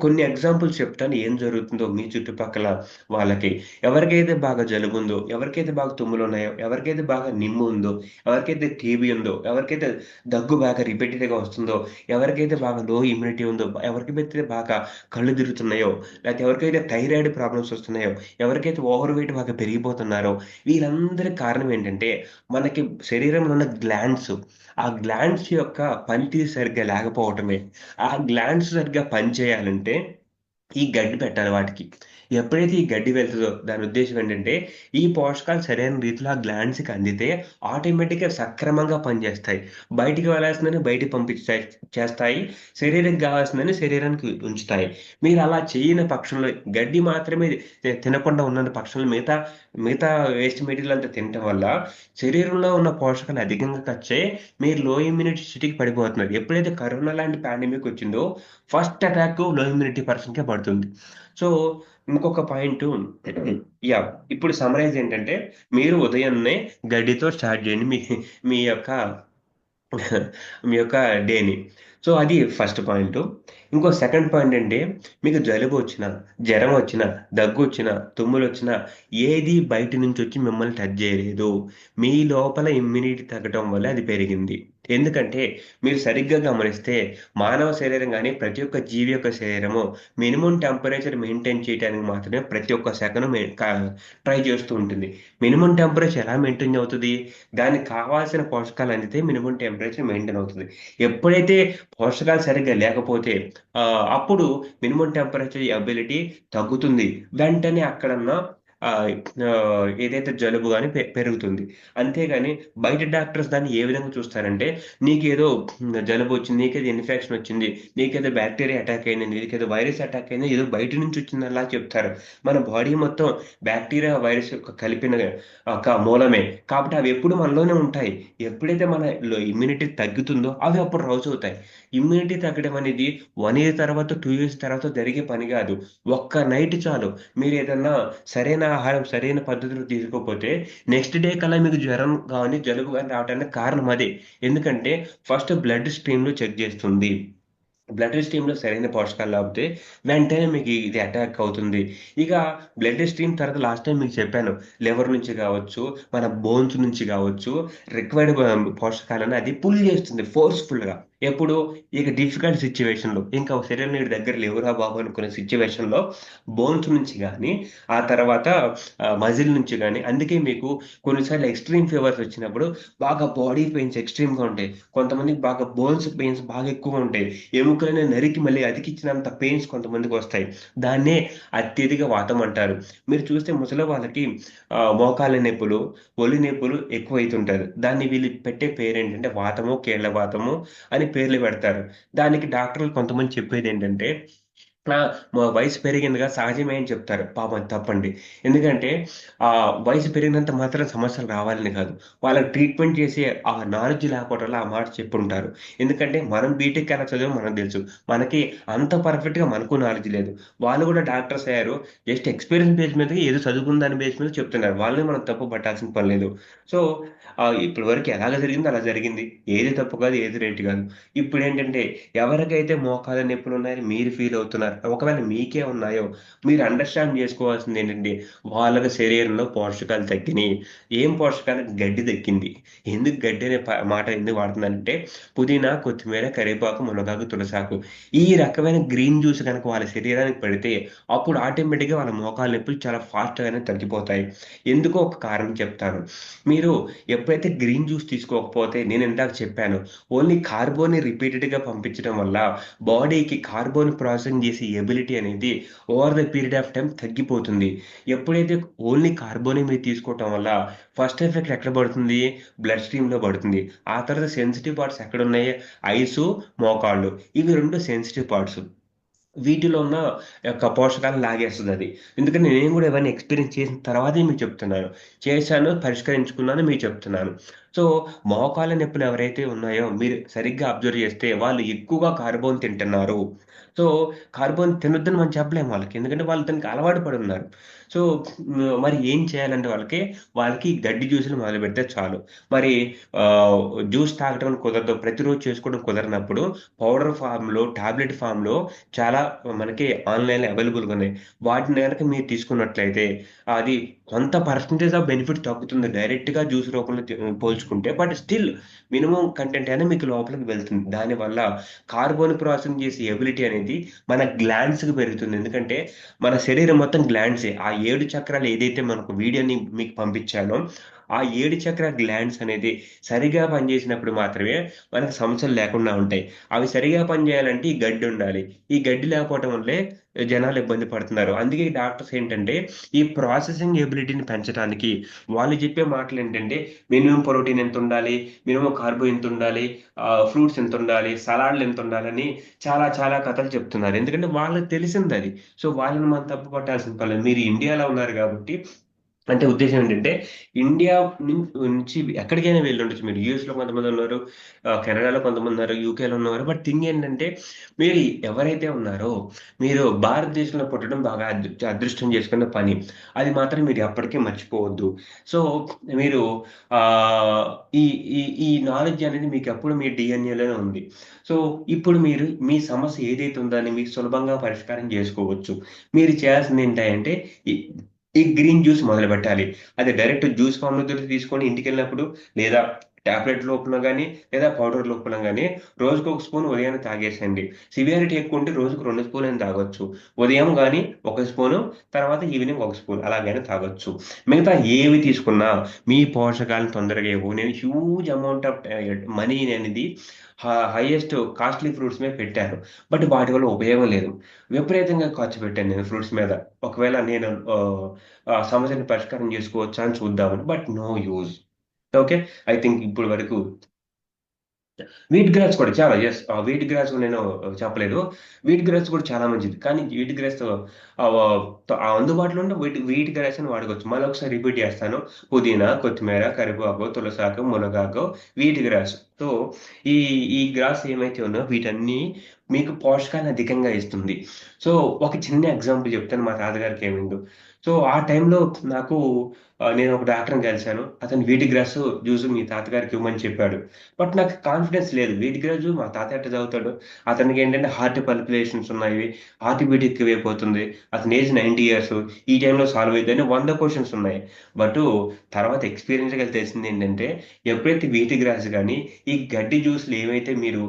Speaker 4: కొన్ని ఎగ్జాంపుల్స్ చెప్తాను ఏం జరుగుతుందో మీ చుట్టుపక్కల వాళ్ళకి. ఎవరికైతే బాగా జలుబుందో, ఎవరికైతే బాగా తుమ్ములున్నాయో, ఎవరికైతే బాగా నిమ్ము ఉందో, ఎవరికైతే టీబీ ఉందో, ఎవరికైతే దగ్గు బాగా రిపీటెడ్‌గా వస్తుందో, ఎవరికైతే బాగా లో ఇమ్యూనిటీ ఉందో, ఎవరికైతే బాగా కళ్ళు తిరుగుతున్నాయో, లేతే ఎవరికైతే థైరాయిడ్ ప్రాబ్లమ్స్ వస్తున్నాయో, ఎవరికైతే ఓవర్ వెయిట్ బాగా పెరిగిపోతున్నారో, వీళ్ళందరికి కారణం ఏంటంటే, మనకి శరీరంలో ఉన్న గ్లాండ్స్, ఆ గ్లాండ్స్ యొక్క పనితీరు సరిగ్గా లేకపోవటమే. ఆ గ్లాండ్స్ సరిగ్గా పనిచేయాలంటే ఈ గడ్డి పెట్టాలి వాటికి. ఎప్పుడైతే ఈ గడ్డి వెళ్తదో దాని ఉద్దేశ్యం ఏంటంటే, ఈ పోషకాలు సరైన రీతిలో ఆ గ్లాండ్స్‌కి అందితే ఆటోమేటిక్‌గా సక్రమంగా పనిచేస్తాయి. బయటికి వెళ్ళాల్సిందని బయటికి చేస్తాయి. శరీరానికి కావాల్సిందని శరీరానికి ఉంచుతాయి. మీరు అలా చేయని పక్షంలో గడ్డి మాత్రమే తినకుండా ఉన్న పక్షంలో మిగతా మిగతా వేస్ట్ మెటీరియల్ అంతా తినటం వల్ల శరీరంలో ఉన్న పోషకాలు అధికంగా ఖర్చయ్యి మీరు లో ఇమ్యూనిటీ స్థితికి పడిపోతున్నారు. ఎప్పుడైతే కరోనా లాంటి పాండమిక్ వచ్చిందో ఫస్ట్ అటాక్ లో ఇమ్యూనిటీ పర్సన్‌కే పడుతుంది. సో, ఇంకొక పాయింటు యాహ్! ఇప్పుడు సమ్మరైజ్ ఏంటంటే, మీరు ఉదయాన్నే గడ్డితో స్టార్ట్ చేయండి. మీ యొక్క మీ యొక్క డేని. సో, అది ఫస్ట్ పాయింటు. ఇంకో సెకండ్ పాయింట్ అంటే, మీకు జలుబొచ్చినా, జరమొచ్చినా, దగ్గొచ్చినా, తుమ్ములొచ్చినా ఏది బయట నుంచొచ్చి మిమ్మల్ని టచ్ జేయలేదు. మీ లోపల ఇమ్యూనిటీ తగ్గటం వల్ల అది పెరిగింది. ఎందుకంటే, మీరు సరిగ్గా గమనిస్తే మానవ శరీరం గాని, ప్రతి ఒక్క జీవి యొక్క శరీరము మినిమమ్ టెంపరేచర్ మెయింటైన్ చేయటానికి మాత్రమే ప్రతి ఒక్క సెకను ట్రై చేస్తూ ఉంటుంది. మినిమమ్ టెంపరేచర్ ఎలా మెయింటైన్ అవుతది? దానికి కావాల్సిన పోషకాలు అందితే మినిమమ్ టెంపరేచర్ మెయింటైన్ అవుతది. ఎప్పుడైతే పోషకాలు సరిగ్గా లేకపోతే అప్పుడు మినిమమ్ టెంపరేచర్ ఎబిలిటీ తగ్గుతుంది. వెంటనే అక్కడున్న ఆహ్, ఏదైతే జలుబు గాని పెరుగుతుంది. అంతేగాని బయట డాక్టర్స్ దాన్ని ఏ విధంగా చూస్తారంటే, నీకేదో జలుబొచ్చింది, నీకేదో ఇన్ఫెక్షన్ వచ్చింది, నీకేదో బాక్టీరియా అటాక్ అయింది, నీకేదో వైరస్ అటాక్ అయింది, ఏదో బయట నుంచి వచ్చిందనలా చెప్తారు. మన బాడీ మొత్తం బాక్టీరియా, వైరస్ యొక్క కలిపిన ఒక మూలమే. కాబట్టి అవి ఎప్పుడు మనలోనే ఉంటాయి. ఎప్పుడైతే మనలో ఇమ్యూనిటీ తగ్గుతుందో అవి అప్పుడు రౌజవుతాయి. ఇమ్యూనిటీ తగ్గడం అనేది 1 ఇయర్ తర్వాత, 2 ఇయర్స్ తర్వాత జరిగే పని గాదు. ఒక్క నైట్ చాలు. మీరేదన్నా సరైన ఆహారం, సరైన పద్ధతిలో తీసుకోకపోతే నెక్స్ట్ డే కల్లా మీకు జ్వరం గాని, జలుబు గాని రావటానికి కారణం అదే. ఎందుకంటే ఫస్ట్ బ్లడ్ స్ట్రీమ్‌లో చెక్ జేస్తుంది. బ్లడ్ స్ట్రీమ్‌లో సరైన పోషకాలు లేకపోతే వెంటనే మీకు ఇది అటాక్ అవుతుంది. ఇక బ్లడ్ స్ట్రీమ్ తర్వాత లాస్ట్ టైమ్ మీకు చెప్పాను. లివర్ నుంచి గావచ్చు, మన బోన్స్ నుంచి గావచ్చు, రిక్వైర్డ్ పోషకాలను అది పుల్ జేస్తుంది ఫోర్స్‌ఫుల్‌గా. ఎప్పుడు ఇక డిఫికల్ట్ సిచ్యువేషన్‌లో ఇంకా శరీరం నీ దగ్గర లేవురా బాబు అనుకునే సిచ్యువేషన్‌లో బోన్స్ నుంచి గాని, ఆ తర్వాత మజిల్ నుంచి గాని అందుకే మీకు కొన్నిసార్లు ఎక్స్‌ట్రీమ్ ఫీవర్స్ వచ్చినప్పుడు బాగా బాడీ పెయిన్స్ ఎక్స్‌ట్రీమ్‌గా ఉంటాయి. కొంతమందికి బాగా బోన్స్ పెయిన్స్ బాగా ఎక్కువగా ఉంటాయి. ఎముకలని నరికి మళ్ళీ అతికించినంత పెయిన్స్ కొంతమందికొస్తాయి. దాన్నే అత్యధిక వాతం అంటారు. మీరు చూస్తే ముసలి వాళ్ళకి మోకాళ్ళ నొప్పులు, ఒళ్ళు నొప్పులు ఎక్కువైతుంటారు. దాన్ని వీళ్ళు పెట్టే పేరేంటంటే వాతము, కీళ్ళ వాతము అని పేర్లు పెడతారు. దానికి డాక్టర్లు కొంతమంది చెప్పేదేంటంటే ఆ! వయసు పెరిగిందిగా సహజమే అని చెప్తారు. పాపం అది తప్పండి. ఎందుకంటే వయసు పెరిగినంత మాత్రాన సమస్యలు రావాలని కాదు. వాళ్ళకి ట్రీట్మెంట్ చేసే ఆ నాలెడ్జ్ లేకపోవటం వల్ల ఆ మాట చెప్పుంటారు. ఎందుకంటే మనం బీటెక్ ఎలా చదివామో మనకు తెలుసు. మనకి అంత పర్ఫెక్ట్‌గా మనకు నాలెడ్జ్ లేదు. వాళ్ళు కూడా డాక్టర్స్ అయ్యారు. జస్ట్ ఎక్స్‌పీరియన్స్ బేస్ మీద ఏదో చదువుకున్న దాని బేస్ మీద చెప్తున్నారు. వాళ్ళని మనం తప్పు పట్టాల్సిన పని లేదు. సో, ఇప్పటి వరకు ఎలాగ జరిగిందో అలా జరిగింది. ఏది తప్పు కాదు, ఏది రైట్ కాదు. ఇప్పుడేంటంటే ఎవరికైతే మోకాళ్ళ నొప్పులున్నాయని మీరు ఫీల్ అవుతున్నారు. ఒకవేళ మీకే ఉన్నాయో మీరు అండర్‌స్టాండ్ జేసుకోవాల్సిందేంటంటే వాళ్ళకి శరీరంలో పోషకాలు తగ్గినియి. ఏం పోషకాలు? గడ్డి దక్కింది. ఎందుకు గడ్డి అనే మాట ఎందుకు వాడుతున్నానంటే పుదీనా, కొత్తిమీర, కరివేపాకు, మునగాకు, తులసాకు. ఈ రకమైన గ్రీన్ జ్యూస్ గనక వాళ్ళ శరీరానికి పడితే అప్పుడు ఆటోమేటిక్‌గా వాళ్ళ మోకాళ్ళ నొప్పులు చాలా ఫాస్ట్‌గానే తగ్గిపోతాయి. ఎందుకో ఒక కారణం చెప్తాను. మీరు ఎప్పుడైతే గ్రీన్ జ్యూస్ తీసుకోకపోతే నేనిందాక చెప్పాను. ఓన్లీ కార్బోని రిపీటెడ్‌గా పంపించడం వల్ల బాడీకి కార్బోని ప్రాసెసింగ్ చేసే ఎబిలిటీ అనేది over the period of time తగ్గిపోతుంది. ఎప్పుడైతే ఓన్లీ కార్బోనే మీరు తీసుకోవటం వల్ల ఫస్ట్ ఎఫెక్ట్ ఎక్కడ పడుతుంది? బ్లడ్ స్ట్రీమ్‌లో పడుతుంది. ఆ తర్వాత సెన్సిటివ్ పార్ట్స్ ఎక్కడున్నాయి? ఐసు, మోకాళ్ళు. ఇవి 2 సెన్సిటివ్ పార్ట్స్. వీటిలో ఉన్న యొక్క పోషకాలను లాగేస్తదది. ఎందుకంటే నేను గూడా ఇవన్నీ ఎక్స్‌పీరియన్స్ చేసిన తర్వాతే మీకు చెప్తున్నాను. చేశాను, పరిష్కరించుకున్నాను, మీకు చెప్తున్నాను. సో, మోకాళ్ళ నొప్పులు ఎవరైతే ఉన్నాయో మీరు సరిగ్గా అబ్జర్వ్ చేస్తే వాళ్ళు ఎక్కువగా కార్బోన్ తింటున్నారు. సో, కార్బోన్ తినొద్దని మనం చెప్పలేము వాళ్ళకి. ఎందుకంటే వాళ్ళు దానికి అలవాటు పడున్నారు. సో, మరి ఏం చేయాలంటే వాళ్ళకి గడ్డి జ్యూసులు మొదలుపెడితే చాలు. మరి ఆహ్, జ్యూస్ తాగటం కుదరదు. ప్రతిరోజు చేసుకోవడం కుదరనప్పుడు పౌడర్ ఫార్మ్‌లో, టాబ్లెట్ ఫార్మ్‌లో చాలా మనకి ఆన్‌లైన్‌లో అవైలబుల్‌గా ఉన్నాయి. వాటిని గనక మీరు తీసుకున్నట్లయితే అది కొంత పర్సెంటేజ్ ఆఫ్ బెనిఫిట్ తగ్గుతుంది. డైరెక్ట్‌గా జ్యూస్ రూపంలో పోల్చుకుంటే. బట్ స్టిల్ మినిమమ్ కంటెంట్ అనేది మీకు లోపలికి వెళ్తుంది. దానివల్ల కార్బోన్ ప్రాసెసింగ్ చేసే ఎబిలిటీ అనేది మన గ్లాండ్స్‌కి పెరుగుతుంది. ఎందుకంటే మన శరీరం మొత్తం గ్లాండ్సే. ఆ 7 చక్రాలు ఏదైతే మనకు వీడియోని మీకు పంపించానో, ఆ 7 చక్ర గ్లాండ్స్ అనేది సరిగ్గా పనిచేసినప్పుడు మాత్రమే మనకు సమస్యలు లేకుండా ఉంటాయి. అవి సరిగ్గా పనిచేయాలంటే ఈ గడ్డి ఉండాలి. ఈ గడ్డి లేకపోవటం వల్లే జనాలు ఇబ్బంది పడుతున్నారు. అందుకే డాక్టర్స్ ఏంటంటే ఈ ప్రాసెసింగ్ ఎబిలిటీని పెంచడానికి వాళ్ళు చెప్పే మాటలేంటంటే మినిమమ్ ప్రోటీన్ ఎంతుండాలి, మినిమమ్ కార్బో ఎంతుండాలి, ఫ్రూట్స్ ఎంతుండాలి, సలాడ్‌లు ఎంతుండాలని చాలా చాలా కథలు చెప్తున్నారు. ఎందుకంటే వాళ్ళకి తెలిసిందది. సో, వాళ్ళని మనం తప్పు పట్టాల్సిన పని లేదు. మీరు ఇండియాలో ఉన్నారు గాబట్టి అంటే ఉద్దేశ్యం ఏంటంటే, ఇండియా నుంచి ఎక్కడికైనా వెళ్ళుండొచ్చు. మీరు యూఎస్‌లో కొంతమందున్నారు, కెనడాలో కొంతమందున్నారు, యూకేలో ఉన్నవారు. బట్ థింగ్ ఏంటంటే, మీరు ఎవరైతే ఉన్నారో, మీరు భారతదేశంలో పుట్టడం బాగా అదృష్టం చేసుకున్న పని. అది మాత్రం మీరు ఎప్పటికీ మర్చిపోవద్దు. సో, మీరు ఆహ్, ఈ ఈ ఈ నాలెడ్జ్ అనేది మీకెప్పుడు మీ డీఎన్ఏలోనే ఉంది. సో, ఇప్పుడు మీరు మీ సమస్య ఏదైతే ఉందో దాన్ని మీకు సులభంగా పరిష్కారం చేసుకోవచ్చు. మీరు చేయాల్సిందేంటంటే, ఈ ఈ గ్రీన్ జ్యూస్ మొదలుపెట్టాలి. అది డైరెక్ట్ జ్యూస్ ఫార్మ్‌లో తీసుకొని ఇంటికెళ్ళినప్పుడు లేదా టాబ్లెట్ రూపంలో గాని, లేదా పౌడర్ రూపంలో గాని రోజుకొక స్పూన్ ఉదయాన్నే తాగేసేయండి. సివియారిటీ ఎక్కువుంటే రోజుకు 2 స్పూన్లైనా తాగొచ్చు. ఉదయం గాని ఒక స్పూను, తర్వాత ఈవినింగ్ ఒక స్పూన్ అలాగైనా తాగొచ్చు. మిగతా ఏవి తీసుకున్నా మీ పోషకాలను తొందరగా ఇవ్వవు. నేను హ్యూజ్ అమౌంట్ ఆఫ్ మనీ అనేది హైయెస్ట్ కాస్ట్‌లీ ఫ్రూట్స్ మీద పెట్టాను. బట్ వాటి వల్ల ఉపయోగం లేదు. విపరీతంగా ఖర్చు పెట్టాను నేను ఫ్రూట్స్ మీద. ఒకవేళ నేను ఆ సమస్యని పరిష్కారం చేసుకోవచ్చా అని చూద్దామని. But no use. Okay. I think ఇప్పటి వరకు వీట్ గ్రాస్ కూడా చాలా యెస్. వీట్ గ్రాస్ నేను చెప్పలేదు. వీట్ గ్రాస్ కూడా చాలా మంచిది. కానీ వీట్ గ్రాస్ అందుబాటులో ఉన్న వీట్ గ్రాస్ అని వాడుకోవచ్చు. మళ్ళొకసారి రిపీట్ చేస్తాను. పుదీనా, కొత్తిమీర, కరివేపాకు, తులసాకు, మునగాకు, వీట్ గ్రాస్. సో, ఈ ఈ గ్రాస్ ఏమైతే ఉన్నాయో వీటన్నీ మీకు పోషకాన్ని అధికంగా ఇస్తుంది. సో, ఒక చిన్న ఎగ్జాంపుల్ చెప్తాను మా తాతగారికి ఏమైందో. సో, ఆ టైంలో నాకు నేను ఒక డాక్టర్‌ని కలిసాను. అతను వీటి గ్రాస్ జ్యూస్ మీ తాతగారికి ఇవ్వమని చెప్పాడు. బట్ నాకు కాన్ఫిడెన్స్ లేదు. వీటి గ్రాస్ జ్యూస్ మా తాత ఎట్టా తాగుతాడు? అతనికేంటంటే హార్ట్ పల్పిలేషన్స్ ఉన్నాయి. హార్ట్ బీట్ ఎక్కువైపోతుంది. అతని ఏజ్ 90 ఇయర్స్. ఈ టైంలో సాల్వ్ అయిద్దని 100 క్వెషన్స్ ఉన్నాయి. బటు తర్వాత ఎక్స్‌పీరియన్స్‌గా తెలిసిందేంటంటే, ఎప్పుడైతే వీటి గ్రాస్ గాని, ఈ గడ్డి జ్యూస్‌లు ఏవైతే మీరు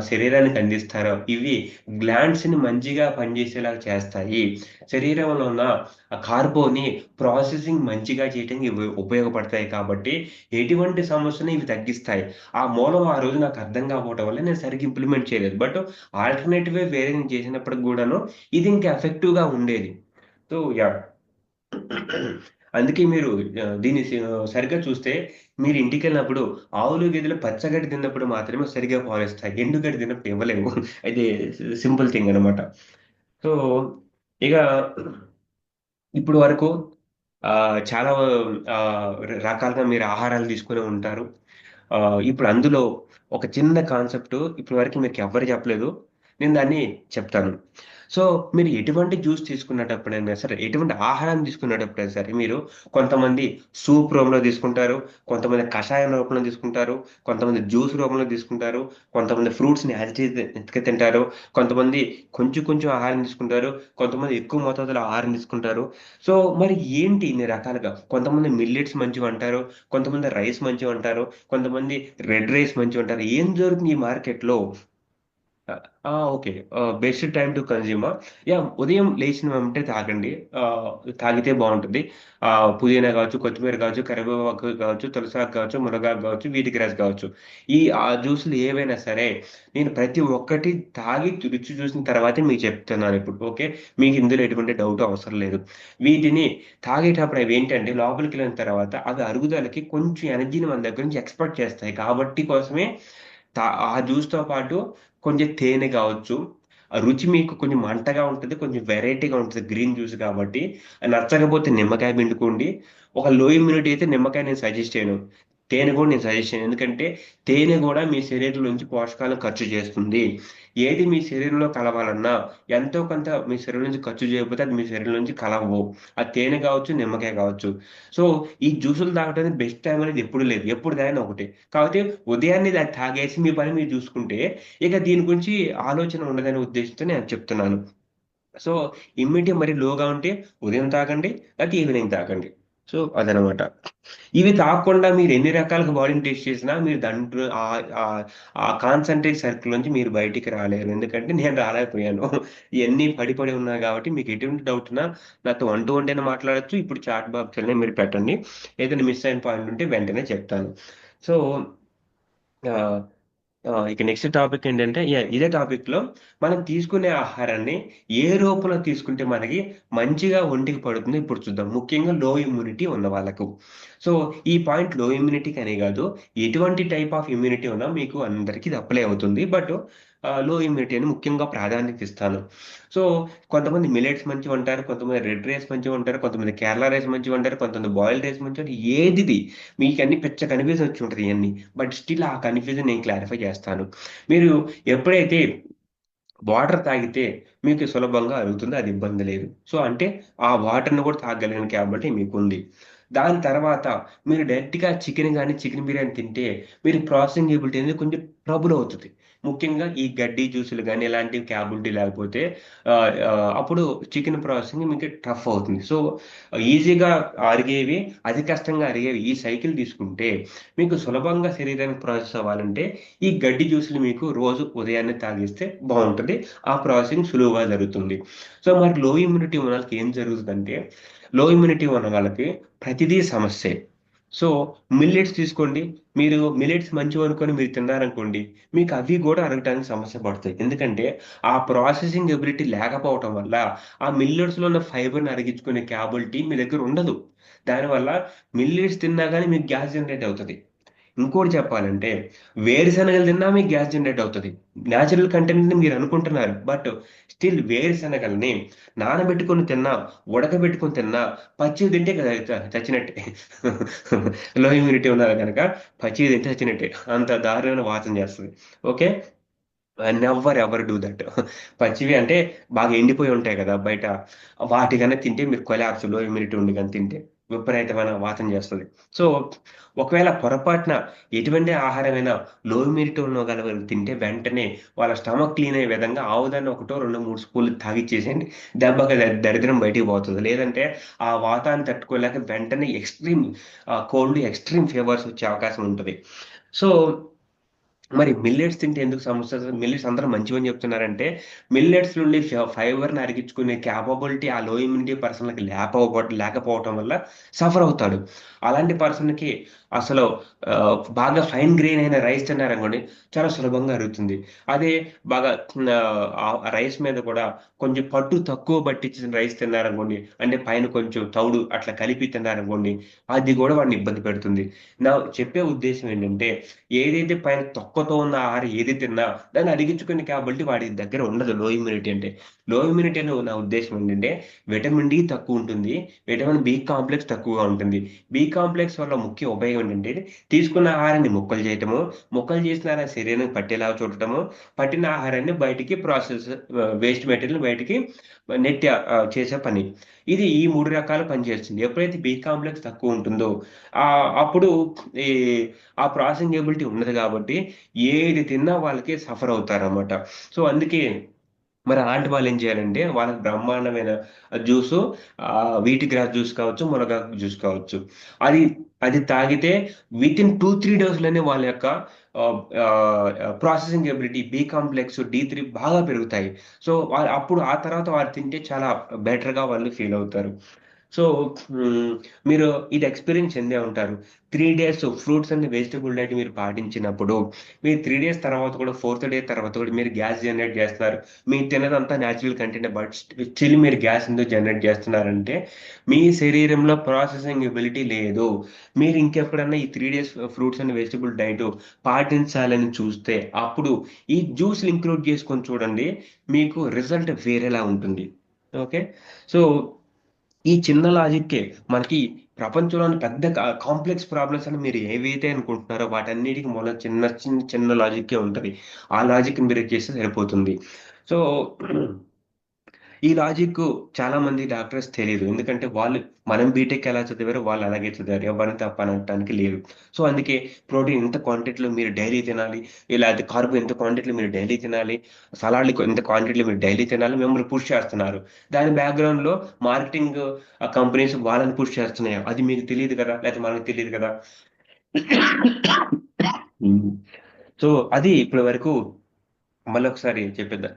Speaker 4: శరీరానికి అందిస్తారో, ఇవి గ్లాండ్స్‌ని మంచిగా పనిచేసేలాగా చేస్తాయి. శరీరంలో ఉన్న ఆ కార్బోని ప్రాసెసింగ్ మంచిగా చేయటానికి ఇవి ఉపయోగపడతాయి కాబట్టి, ఎటువంటి సమస్యని ఇవి తగ్గిస్తాయి. ఆ మూలం ఆ రోజు నాకు అర్థం కాకపోవటం వల్ల నేను సరిగ్గా ఇంప్లిమెంట్ చేయలేదు. బట్ ఆల్టర్‌నేటివే వేరే నేను చేసినప్పటికి గూడాను ఇది ఇంకా ఎఫెక్టివ్‌గా ఉండేది. So, yeah! అందుకే మీరు దీన్ని సరిగ్గా చూస్తే మీరు ఇంటికెళ్ళినప్పుడు ఆవులు, గేదెలు పచ్చగడ్డి తిన్నప్పుడు మాత్రమే సరిగ్గా పాలిస్తాయి. ఎండు గడ్డి తిన్నప్పుడు ఇవ్వలేవు. అయితే సింపుల్ థింగ్ అనమాట. సో, ఇక ఇప్పుడు వరకు చాలా రకాలుగా మీరు ఆహారాలు తీసుకునే ఉంటారు. ఇప్పుడు అందులో ఒక చిన్న కాన్సెప్ట్ ఇప్పటి వరకు మీకెవ్వరు చెప్పలేదు. నేను దాన్ని చెప్తాను. సో, మీరు ఎటువంటి జ్యూస్ తీసుకునేటప్పుడైనా సరే, ఎటువంటి ఆహారం తీసుకునేటప్పుడైనా సరే, మీరు కొంతమంది సూప్ రూపంలో తీసుకుంటారు. కొంతమంది కషాయం రూపంలో తీసుకుంటారు. కొంతమంది జ్యూస్ రూపంలో తీసుకుంటారు. కొంతమంది ఫ్రూట్స్‌ని యాజ్ ఇట్ ఈజ్ ఎత్తుక తింటారు. కొంతమంది కొంచెం కొంచెం ఆహారం తీసుకుంటారు. కొంతమంది ఎక్కువ మోతాదులో ఆహారం తీసుకుంటారు. సో, మరి ఏంటి ఇన్ని రకాలుగా? కొంతమంది మిల్లెట్స్ మంచివంటారు. కొంతమంది రైస్ మంచివంటారు. కొంతమంది రెడ్ రైస్ మంచివంటారు. ఏం జరుగుతుంది ఈ మార్కెట్‌లో? ఆ! ఓకే. బెస్ట్ టైమ్ టు కన్జ్యూమా? యాహ్! ఉదయం లేచిన వెంటనే తాగండి. తాగితే బావుంటది. పుదీనా గావచ్చు, కొత్తిమీర గావచ్చు, కరివేపాకు గావచ్చు, తులసాకు గావచ్చు, మునగాకు గావచ్చు, వీటి గ్రాస్ గావచ్చు. జ్యూస్‌లు ఏవైనా సరే, నేను ప్రతి ఒక్కటి తాగి రుచి చూసిన తర్వాతే మీకు చెప్తున్నానిప్పుడు. ఓకే. మీకు ఇందులో ఎటువంటి డౌట్ అవసరం లేదు. వీటిని తాగేటప్పుడు అవేంటంటే లోపలికెళ్ళిన తర్వాత అవి అరుగుదలకి కొంచెం ఎనర్జీని మన దగ్గర నుంచి ఎక్స్‌పెక్ట్ చేస్తాయి. కాబట్టి కోసమే ఆ జ్యూస్‌తో పాటు కొంచెం తేనె గావచ్చు. ఆ రుచి మీకు కొంచెం మంటగా ఉంటది. కొంచెం వెరైటీగా ఉంటది గ్రీన్ జ్యూస్ కాబట్టి. నచ్చకపోతే నిమ్మకాయ పిండుకోండి. ఒక లో ఇమ్యూనిటీ అయితే నిమ్మకాయ నేను సజెస్ట్ చేయను. తేనె గూడా నేను సజెస్ట్ చేయను. ఎందుకంటే తేనె గూడా మీ శరీరం నుంచి పోషకాలను ఖర్చు చేస్తుంది. ఏది మీ శరీరంలో కలవాలన్నా ఎంతో కొంత మీ శరీరం నుంచి ఖర్చు చేయకపోతే అది మీ శరీరం నుంచి కలవవు. అది తేనె గావచ్చు, నిమ్మకాయ గావచ్చు. సో, ఈ జ్యూసులు తాగడానికి బెస్ట్ టైమ్ అనేది ఎప్పుడు లేదు. ఎప్పుడు తాగినా ఒకటే. కాపోతే ఉదయాన్నే అది తాగేసి మీ పని మీరు జూసుకుంటే, ఇక దీని గురించి ఆలోచన ఉండదనే ఉద్దేశంతో నేను చెప్తున్నాను. సో, ఇమ్యూనిటీ మరి లోగా ఉంటే ఉదయం తాగండి, లేతే ఈవినింగ్ తాగండి. సో, అదనమాట. ఇవి తాగకుండా మీరు ఎన్ని రకాలుగా బాడీని టెస్ట్ చేసినా మీరు దాంట్లో ఆ కాన్సంట్రేట్ సర్కిల్ నుంచి మీరు బయటికి రాలేరు. ఎందుకంటే నేను రాలేకపోయాను. ఇయన్నీ పడి పడి ఉన్నాయి గాబట్టి మీకు ఎటువంటి డౌట్ ఉన్నా నాతో వన్ టు వన్ అయినా మాట్లాడొచ్చు. ఇప్పుడు చాట్ బాక్స్‌లోనే మీరు పెట్టండి. ఏదైనా మిస్ అయిన పాయింట్ ఉంటే వెంటనే చెప్తాను. సో, ఆహ్ ఇక నెక్స్ట్ టాపిక్ ఏంటంటే ఇదే టాపిక్‌లో మనం తీసుకునే ఆహారాన్ని ఏ రూపంలో తీసుకుంటే మనకి మంచిగా ఒంటికి పడుతుందో ఇప్పుడు చూద్దాం. ముఖ్యంగా లో ఇమ్యూనిటీ ఉన్న వాళ్ళకు. సో, ఈ పాయింట్ లో ఇమ్యూనిటీకనే గాదు. ఎటువంటి టైప్ ఆఫ్ ఇమ్యూనిటీ ఉన్నా మీకు అందరికి ఇది అప్లై అవుతుంది. బట్ లో ఇమ్యూనిటీ అని ముఖ్యంగా ప్రాధాన్యత ఇస్తాను. సో, కొంతమంది మిల్లెట్స్ మంచివంటారు. కొంతమంది రెడ్ రైస్ మంచివంటారు. కొంతమంది కేరళ రైస్ మంచివంటారు. కొంతమంది బాయిల్డ్ రైస్ మంచివంటారు. ఏదిది మీకన్నీ పిచ్చ కన్‌ఫ్యూజన్ వచ్చుంటది ఇయన్నీ. బట్ స్టిల్ ఆ కన్‌ఫ్యూజన్ నేను క్లారిఫై చేస్తాను. మీరు ఎప్పుడైతే వాటర్ తాగితే మీకు సులభంగా అరుగుతుందో అది ఇబ్బంది లేదు. సో, అంటే ఆ వాటర్‌ని కూడా తాగగలిగిన క్యాపబిలిటీ మీకుంది. దాని తర్వాత మీరు డైరెక్ట్‌గా చికెన్ గాని, చికెన్ బిర్యానీ తింటే మీరు ప్రాసెసింగ్ ఎబిలిటీ అనేది కొంచెం ట్రబుల్ అవుతది. ముఖ్యంగా ఈ గడ్డి జ్యూసులు గాని ఇలాంటివి క్యాపబిలిటీ లేకపోతే అప్పుడు చికెన్ ప్రాసెసింగ్ మీకు టఫ్ అవుతుంది. సో, ఈజీగా అరిగేవి, అతి కష్టంగా అరిగేవి ఈ సైకిల్ తీసుకుంటే మీకు సులభంగా శరీరానికి ప్రాసెస్ అవ్వాలంటే ఈ గడ్డి జ్యూసులు మీకు రోజు ఉదయాన్నే తాగిస్తే బావుంటది. ఆ ప్రాసెసింగ్ సులువుగా జరుగుతుంది. సో, మరి లో ఇమ్యూనిటీ ఉన్నోళ్ళకి ఏం జరుగుతదంటే, లో ఇమ్యూనిటీ ఉన్న వాళ్ళకి ప్రతిదీ సమస్యే. సో, మిల్లెట్స్ తీసుకోండి. మీరు మిల్లెట్స్ మంచివనుకోని మీరు తిన్నారనుకోండి, మీకు అవి గూడా అరగటానికి సమస్య పడతాయి. ఎందుకంటే, ఆ ప్రాసెసింగ్ ఎబిలిటీ లేకపోవటం వల్ల, ఆ మిల్లెట్స్‌లో ఉన్న ఫైబర్‌ని అరిగించుకునే క్యాపబిలిటీ మీ దగ్గర ఉండదు. దానివల్ల మిల్లెట్స్ తిన్నా గాని మీకు గ్యాస్ జనరేట్ అవుతది. ఇంకోటి చెప్పాలంటే, వేరుశనగలు తిన్నా మీకు గ్యాస్ జనరేట్ అవుతది. నేచురల్ కంటెంట్‌ని మీరనుకుంటున్నారు. బట్ స్టిల్ వేరుశనగల్ని నానబెట్టుకొని తిన్నా, ఉడకబెట్టుకొని తిన్నా, పచ్చివి తింటే చచ్చినట్టే. లో ఇమ్యూనిటీ ఉన్నారు గనక పచ్చివి తింటే చచ్చినట్టే. అంత దారుణమైన వాసన చేస్తది. Okay. Never ever do that. పచ్చివి అంటే బాగా ఎండిపోయి ఉంటాయి కదా బయట, వాటి కన్నా తింటే మీరు కొలాప్స్, లో ఇమ్యూనిటీ ఉండి కానీ తింటే విపరీతమైన వాతం చేస్తుంది. సో ఒకవేళ పొరపాటున ఎటువంటి ఆహారమైనా లో ఇమ్యూనిటీ ఉన్న గల తింటే వెంటనే వాళ్ళ స్టమక్ క్లీన్ అయ్యే విధంగా ఆవుదాన్ని ఒకటో రెండు మూడు స్పూన్లు తాగిచ్చేసేయండి. దెబ్బకి దరిద్రం బయటికి పోతుంది. లేదంటే ఆ వాతాన్ని తట్టుకోలేక వెంటనే ఎక్స్ట్రీమ్ కోల్డ్, ఎక్స్ట్రీమ్ ఫీవర్స్ వచ్చే అవకాశం ఉంటుంది. సో మరి మిల్లెట్స్ తింటే ఎందుకు సమస్య? మిల్లెట్స్ అందరూ మంచివని చెప్తున్నారంటే, మిల్లెట్స్ నుండి ఫైబర్‌ని అరిగించుకునే క్యాపబిలిటీ ఆ లో ఇమ్యూనిటీ పర్సన్‌లకి లేకపోవటం వల్ల సఫర్ అవుతాడు. అలాంటి పర్సన్‌కి అసలు బాగా ఫైన్ గ్రెయిన్ అయిన రైస్ తిన్నారనుకోండి, చాలా సులభంగా అరుగుతుంది. అదే బాగా రైస్ మీద కూడా కొంచెం పట్టు తక్కువ పట్టించిన రైస్ తిన్నారనుకోండి, అంటే పైన కొంచెం తౌడు అట్లా కలిపి తిన్నారనుకోండి, అది కూడా వాడిని ఇబ్బంది పెడుతుంది. నా చెప్పే ఉద్దేశ్యం ఏంటంటే, ఏదైతే పైన తొక్కతో ఉన్న ఆహారం ఏది తిన్నా దాన్ని అరిగించుకునే కాబట్టి వాడి దగ్గర ఉండదు లో ఇమ్యూనిటీ అంటే. లో ఇమ్యూనిటీ అని నా ఉద్దేశ్యం ఏంటంటే, విటమిన్ డి తక్కువ ఉంటుంది. విటమిన్ బి కాంప్లెక్స్ తక్కువగా ఉంటుంది. బి కాంప్లెక్స్ వల్ల ముఖ్య ఉపయోగం ఏంటంటే, తీసుకున్న ఆహారాన్ని ముక్కలు చేయటము, ముక్కలు చేసిన ఆహారం శరీరానికి పట్టేలాగా చూడటము, పట్టిన ఆహారాన్ని బయటికి ప్రాసెస్, వేస్ట్ మెటీరియల్ బయటికి నెట్టి చేసే పని. ఇది ఈ 3 రకాలు పనిచేస్తుంది. ఎప్పుడైతే బి కాంప్లెక్స్ తక్కువ ఉంటుందో అప్పుడు ఈ ఆ ప్రాసెసింగ్ ఎబిలిటీ ఉండదు కాబట్టి ఏది తిన్నా వాళ్ళకి సఫర్ అవుతారనమాట. సో అందుకే మరి అలాంటి వాళ్ళేం చేయాలంటే, వాళ్ళకి బ్రహ్మాండమైన జ్యూసు, వీటి గ్రాస్ జ్యూస్ కావచ్చు, మునగాకు జ్యూస్ కావచ్చు. అది అది తాగితే వితిన్ 2, 3 డేస్‌లోనే వాళ్ళ యొక్క ప్రాసెసింగ్ ఎబిలిటీ, బి కాంప్లెక్స్, డి3 బాగా పెరుగుతాయి. సో, అప్పుడు ఆ తర్వాత వారు తింటే చాలా బెటర్‌గా వాళ్ళు ఫీల్ అవుతారు. సో, హ్మ్. మీరు ఇది ఎక్స్‌పీరియన్స్ చెందే ఉంటారు. 3 days fruits and vegetable diet మీరు పాటించినప్పుడు, మీరు 3 డేస్ తర్వాత కూడా, ఫోర్త్ డే తర్వాత కూడా మీరు గ్యాస్ జనరేట్ చేస్తున్నారు. మీరు తిన్నదంతా నేచురల్ కంటెంటే, బట్ స్టిల్ మీరు గ్యాస్ ఎందుకు జనరేట్ చేస్తున్నారంటే, మీ శరీరంలో ప్రాసెసింగ్ ఎబిలిటీ లేదు. మీరు ఇంకెప్పుడన్నా ఈ 3 days fruits and vegetable diet పాటించాలని చూస్తే, అప్పుడు ఈ జ్యూస్‌లు ఇంక్లూడ్ చేసుకొని చూడండి. మీకు రిజల్ట్ వేరేలా ఉంటుంది. ఓకే. సో ఈ చిన్న లాజిక్కే మనకి ప్రపంచంలోని పెద్ద కాంప్లెక్స్ ప్రాబ్లమ్స్ అని మీరు ఏవైతే అనుకుంటున్నారో వాటన్నిటికి మూలం చిన్న లాజిక్కే ఉంటది. ఆ లాజిక్‌ని మీరు చేస్తే సరిపోతుంది. సో ఈ లాజిక్కు చాలా మంది డాక్టర్స్ తెలీదు. ఎందుకంటే మనం బీటెక్ ఎలా చదివారో వాళ్ళు అలాగే చదివారు. ఎవరిని తప్పనటానికి లేదు. సో, అందుకే ప్రోటీన్ ఇంత క్వాంటిటీలో మీరు డైలీ తినాలి. లేతే కార్బ్ ఇంత క్వాంటిటీలో మీరు డైలీ తినాలి. సలాడ్‌లు ఇంత క్వాంటిటీలో మీరు డైలీ తినాలి. మిమ్మల్ని పుష్ చేస్తున్నారు. దాని బ్యాక్‌గ్రౌండ్‌లో మార్కెటింగ్ కంపెనీస్ వాళ్ళని పుష్ చేస్తున్నాయి. అది మీకు తెలీదు కదా! లేతే మనకు తెలీదు కదా! హ్మ్. సో, అది ఇప్పటి వరకు మళ్ళొకసారి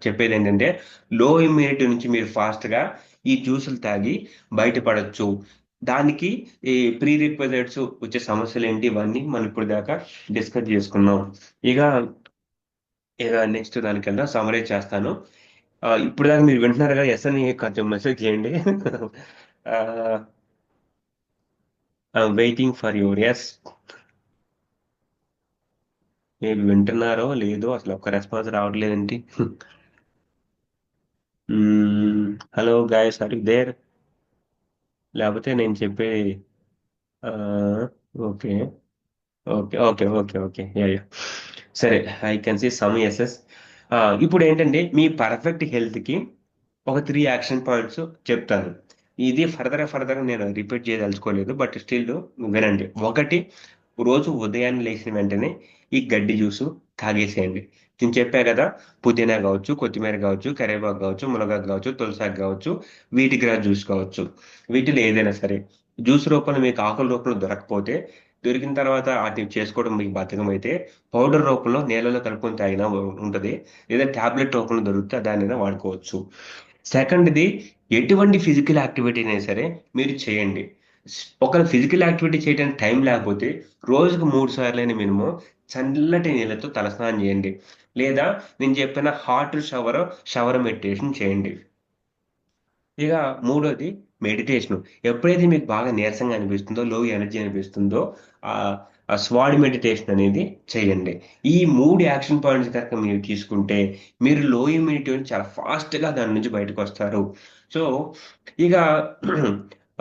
Speaker 4: చెప్పేదేంటంటే, లో ఇమ్యూనిటీ నుంచి మీరు ఫాస్ట్‌గా ఈ జ్యూసులు తాగి బయటపడొచ్చు. దానికి ఈ ప్రీ రిక్విజిట్స్ వచ్చే సమస్యలేంటి, ఇవన్నీ మనం ఇప్పుడు దాకా డిస్కస్ జేసుకున్నాం. ఇక, ఇక నెక్స్ట్ దానికెళ్దాం. సమ్మరైజ్ చేస్తాను. ఇప్పటిదాకా మీరు వింటున్నారు కదా! యెస్ అని కొంచెం మెసేజ్ చేయండి. Ah, I'm waiting for your yes. మీరు వింటున్నారో లేదో అసలు ఒక్క రెస్పాన్స్ రావట్లేదేంటి? Hmm. Hello guys, are you there? లేపోతే నేను చెప్పేది okay. Okay. Okay. Okay. Okay. Yeah! సరే. I can see some yeses. ఇప్పుడేంటంటే మీ పర్ఫెక్ట్ హెల్త్‌కి ఒక 3 యాక్షన్ పాయింట్స్ చెప్తాను. ఇది ఫర్దర్‌గా నేను రిపీట్ చేయదలుచుకోలేదు. బట్ స్టిల్ వినండి. ఒకటి, రోజు ఉదయాన్నే లేచిన వెంటనే ఈ గడ్డి జ్యూసు తాగేసేయండి. నేను చెప్పా గదా! పుదీనా గావచ్చు, కొత్తిమీర గావచ్చు, కరివేపాకు గావచ్చు, మునగాకు గావచ్చు, తులసాకు గావచ్చు, వీటి గ్రాస్ జ్యూస్ కావచ్చు. వీటిలో ఏదైనా సరే. జ్యూస్ రూపంలో మీకు ఆకుల రూపంలో దొరకకపోతే, దొరికిన తర్వాత ఆటిని చేసుకోవడం మీకు బద్ధకమైతే, పౌడర్ రూపంలో నీళ్ళలో కలుపుకొని తాగినా ఉంటది. లేదా టాబ్లెట్ రూపంలో దొరికితే దాన్నైనా వాడుకోవచ్చు. సెకండ్‌ది, ఎటువంటి ఫిజికల్ యాక్టివిటీ అయినా సరే మీరు చేయండి. ఒకవేళ ఫిజికల్ యాక్టివిటీ చేయడానికి టైం లేకపోతే రోజుకు 3 సార్లైనా మినిమమ్ చల్లటి నీళ్ళతో తలస్నానం చేయండి. లేదా నేను చెప్పిన హాట్ షవర్ మెడిటేషన్ చేయండి. ఇక మూడోది మెడిటేషను. ఎప్పుడైతే మీకు బాగా నీరసంగా అనిపిస్తుందో, లో ఎనర్జీ అనిపిస్తుందో ఆహ్, ఆ స్వాడ్ మెడిటేషన్ అనేది చేయండి. ఈ 3 యాక్షన్ పాయింట్స్ గనక మీరు తీసుకుంటే, మీరు లో ఇమ్యూనిటీ‌ని చాలా ఫాస్ట్‌గా దాని నుంచి బయటకొస్తారు. సో, ఇక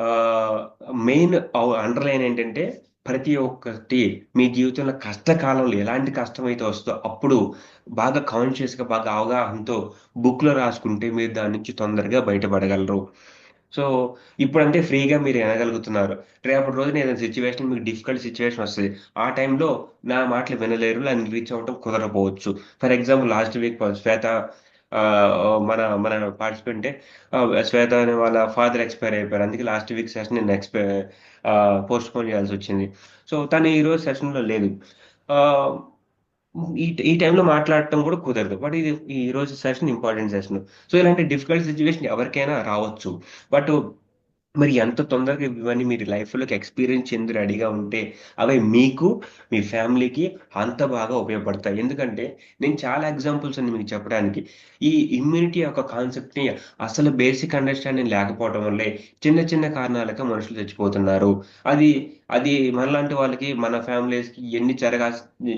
Speaker 4: ఆహ్, మెయిన్ అండర్‌లైన్ ఏంటంటే, ప్రతి ఒక్కటి మీ జీవితంలో కష్టకాలంలో ఎలాంటి కష్టమైతే వస్తుందో అప్పుడు బాగా కాన్షియస్‌గా, బాగా అవగాహనతో బుక్‌లో రాసుకుంటే మీరు దాని నుంచి తొందరగా బయటపడగలరు. సో, ఇప్పుడంటే ఫ్రీగా మీరు వినగలుగుతున్నారు. రేపటి రోజున ఏదైనా సిట్యుయేషన్ మీకు డిఫికల్ట్ సిట్యుయేషన్ వస్తది. ఆ టైంలో నా మాటలు వినలేరు. నన్ను రీచ్ అవ్వటం కుదరకపోవచ్చు. ఫర్ ఎగ్జాంపుల్ లాస్ట్ వీక్ శ్వేత మన మన పార్టిసిపెంటే శ్వేత అనే వాళ్ళ ఫాదర్ ఎక్స్‌పైర్ అయిపోయారు. అందుకే లాస్ట్ వీక్ సెషన్ నేను పోస్ట్‌పోన్ చేయాల్సొచ్చింది. సో, తను ఈరోజు సెషన్‌లో లేదు. ఆహ్, ఈ టైంలో మాట్లాడటం కూడా కుదరదు. బట్ ఇది ఈరోజు సెషన్ ఇంపార్టెంట్ సెషన్. సో, ఇలాంటి డిఫికల్ట్ సిట్యుయేషన్ ఎవరికైనా రావచ్చు. బట్ మరి ఎంత తొందరగా ఇవన్నీ మీరు లైఫ్‌లోకి ఎక్స్‌పీరియన్స్ చెంది రెడీగా ఉంటే, అవి మీకు, మీ ఫ్యామిలీకి అంత బాగా ఉపయోగపడతాయి. ఎందుకంటే, నేను చాలా ఎగ్జాంపుల్స్ ఉన్నాయి మీకు చెప్పడానికి. ఈ ఇమ్యూనిటీ యొక్క కాన్సెప్ట్‌ని అసలు బేసిక్ అండర్‌స్టాండింగ్ లేకపోవడం వల్లే చిన్న చిన్న కారణాలకి మనుషులు చచ్చిపోతున్నారు. అది అది మనలాంటి వాళ్ళకి, మన ఫ్యామిలీస్‌కి ఇయన్నీ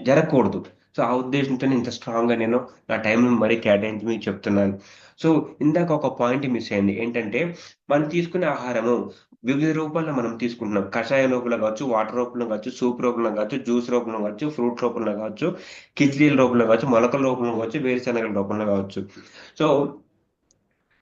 Speaker 4: జరగకూడదు. సో, ఆ ఉద్దేశంతోనే ఇంత స్ట్రాంగ్‌గా నేను నా టైంని మరీ కేటాయించి మీకు చెప్తున్నాను. సో, ఇందాక ఒక పాయింట్ మిస్ అయింది. ఏంటంటే, మనం తీసుకునే ఆహారము వివిధ రూపాల్లో మనం తీసుకుంటున్నాం. కషాయం రూపంలో కావచ్చు, వాటర్ రూపంలో కావచ్చు, సూప్ రూపంలో కావచ్చు, జ్యూస్ రూపంలో కావచ్చు, ఫ్రూట్ రూపంలో కావచ్చు, కిచిడీల రూపంలో కావచ్చు, మొలకల రూపంలో కావచ్చు, వేరుశనగల రూపంలో కావచ్చు. సో,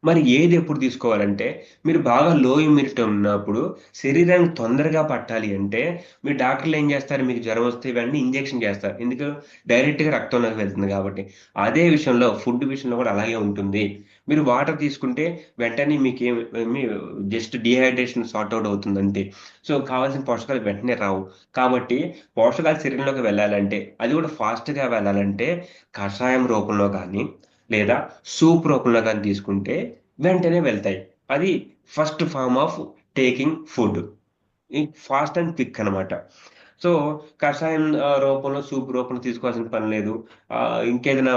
Speaker 4: మరి ఏది ఎప్పుడు తీసుకోవాలంటే, మీరు బాగా లో ఇమ్యూనిటీ ఉన్నప్పుడు శరీరానికి తొందరగా పట్టాలి అంటే, మీ డాక్టర్‌లేం జేస్తారు, మీకు జ్వరం వస్తే వెంటనే ఇంజెక్షన్ జేస్తారు. ఎందుకు? డైరెక్ట్‌గా రక్తంలోకి వెళ్తుంది గాబట్టి. అదే విషయంలో ఫుడ్ విషయంలో గూడా అలాగే ఉంటుంది. మీరు వాటర్ తీసుకుంటే వెంటనే మీకేమి జస్ట్ డీహైడ్రేషన్ సార్ట్ ఔట్ అవుతుందంతే. సో, కావాల్సిన పోషకాలు వెంటనే రావు. కాబట్టి పోషకాలు శరీరంలోకి వెళ్ళాలంటే, అది గూడా ఫాస్ట్‌గా వెళ్ళాలంటే, కషాయం రూపంలో గానీ లేదా సూప్ రూపంలో గాని తీసుకుంటే వెంటనే వెళ్తాయి. అది first form of taking food. Fast and quick అనమాట. సో, కషాయం రూపంలో, సూప్ రూపంలో తీసుకోవాల్సిన పని లేదు. ఇంకేదైనా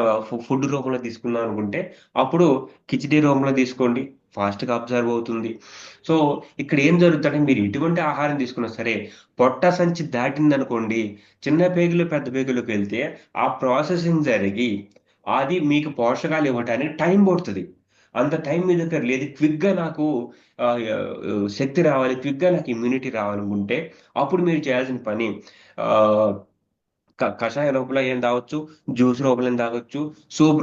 Speaker 4: ఫుడ్ రూపంలో తీసుకుందాం అనుకుంటే, అప్పుడు కిచిడీ రూపంలో తీసుకోండి. ఫాస్ట్‌గా అబ్జర్వ్ అవుతుంది. సో, ఇక్కడ ఏం జరుగుద్దంటే మీరు ఎటువంటి ఆహారం తీసుకున్నా సరే, పొట్ట సంచి దాటిందనుకోండి, చిన్న పేగులు, పెద్ద పేగులోకి వెళ్తే, ఆ ప్రాసెసింగ్ జరిగి, అది మీకు పోషకాలు ఇవ్వటానికి టైం పడుతది. అంత టైం మీ దగ్గర లేదు. క్విక్‌గా నాకు శక్తి రావాలి, క్విక్‌గా నాకు ఇమ్యూనిటీ రావాలనుకుంటే, అప్పుడు మీరు చేయాల్సిన పని ఆహ్, కషాయ రూపంలో అయిన తాగొచ్చు, జ్యూస్ రూపంలో అయిన తాగొచ్చు, సోప్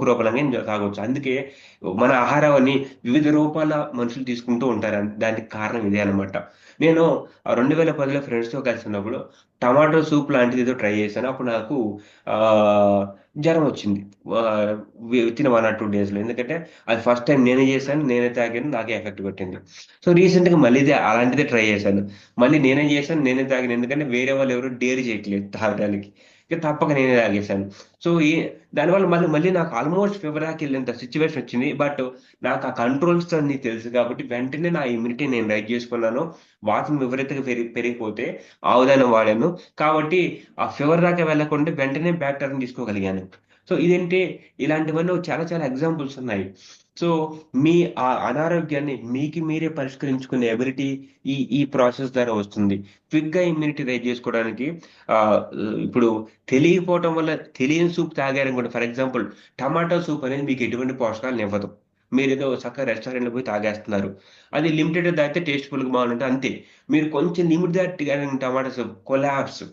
Speaker 4: రూపంలో అయిన తాగొచ్చు. అందుకే మన ఆహారాన్ని వివిధ రూపాల మనుషులు తీసుకుంటూ ఉంటారు. దానికి కారణం ఇదే అన్నమాట. నేను 2010లో ఫ్రెండ్స్‌తో కలిసి ఉన్నప్పుడు టమాటో సూప్ లాంటిదేదో ట్రై చేశాను. అప్పుడు నాకు ఆహ్, జరమొచ్చింది. ఆహ్, వితిన్ 1 ఆర్ 2 డేస్‌లో. ఎందుకంటే అది ఫస్ట్ టైమ్ నేనే చేశాను, నేనే తాగాను, నాకే ఎఫెక్ట్ కొట్టింది. సో, రీసెంట్‌గా మళ్ళీ అలాంటిదే ట్రై చేశాను. మళ్ళీ నేనే చేశాను, నేనే తాగాను. ఎందుకంటే వేరే వాళ్ళెవరు డేర్ చేయట్లేదు తాగడానికి. ఇక తప్పక నేనే తాగేసాను. సో, దానివల్ల మళ్ళీ మళ్ళీ నాకు ఆల్‌మోస్ట్ ఫీవర్ దాకెళ్ళేంత సిట్యుయేషన్ వచ్చింది. బట్ నాకు ఆ కంట్రోల్స్ అన్నీ తెలుసు కాబట్టి వెంటనే నా ఇమ్యూనిటీ నేను రైజ్ చేసుకున్నాను. వాతం విపరీతంగా పెరిగిపోతే ఆవుదన్నం వాడాను. కాబట్టి ఆ ఫీవర్ దాకా వెళ్ళకుండా వెంటనే బ్యాక్ టర్న్ తీసుకోగలిగాను. సో, ఇదేంటి ఇలాంటివన్నీ చాలా చాలా ఎగ్జాంపుల్స్ ఉన్నాయి. సో, మీ అనారోగ్యాన్ని మీకు మీరే పరిష్కరించుకునే ఎబిలిటీ ఈ ప్రాసెస్ ద్వారా వస్తుంది. క్విక్‌గా ఇమ్యూనిటీ రైజ్ చేసుకోవడానికి ఆహ్, ఇప్పుడు తెలియకపోవటం వల్ల తెలియని సూప్ తాగారనుకోండి, ఫర్ ఎగ్జాంపుల్ టమాటో సూప్ అనేది మీకు ఎటువంటి పోషకాలనివ్వదు. మీరేదో చక్కగా రెస్టారెంట్‌లో పోయి తాగేస్తున్నారు. అది లిమిటెడ్‌గా తాగితే టేస్ట్‌ఫుల్‌గా బాగుంటుంది అంతే. మీరు కొంచెం లిమిట్ దాటి తాగారంటే టమాటా సూప్ కొలాప్స్.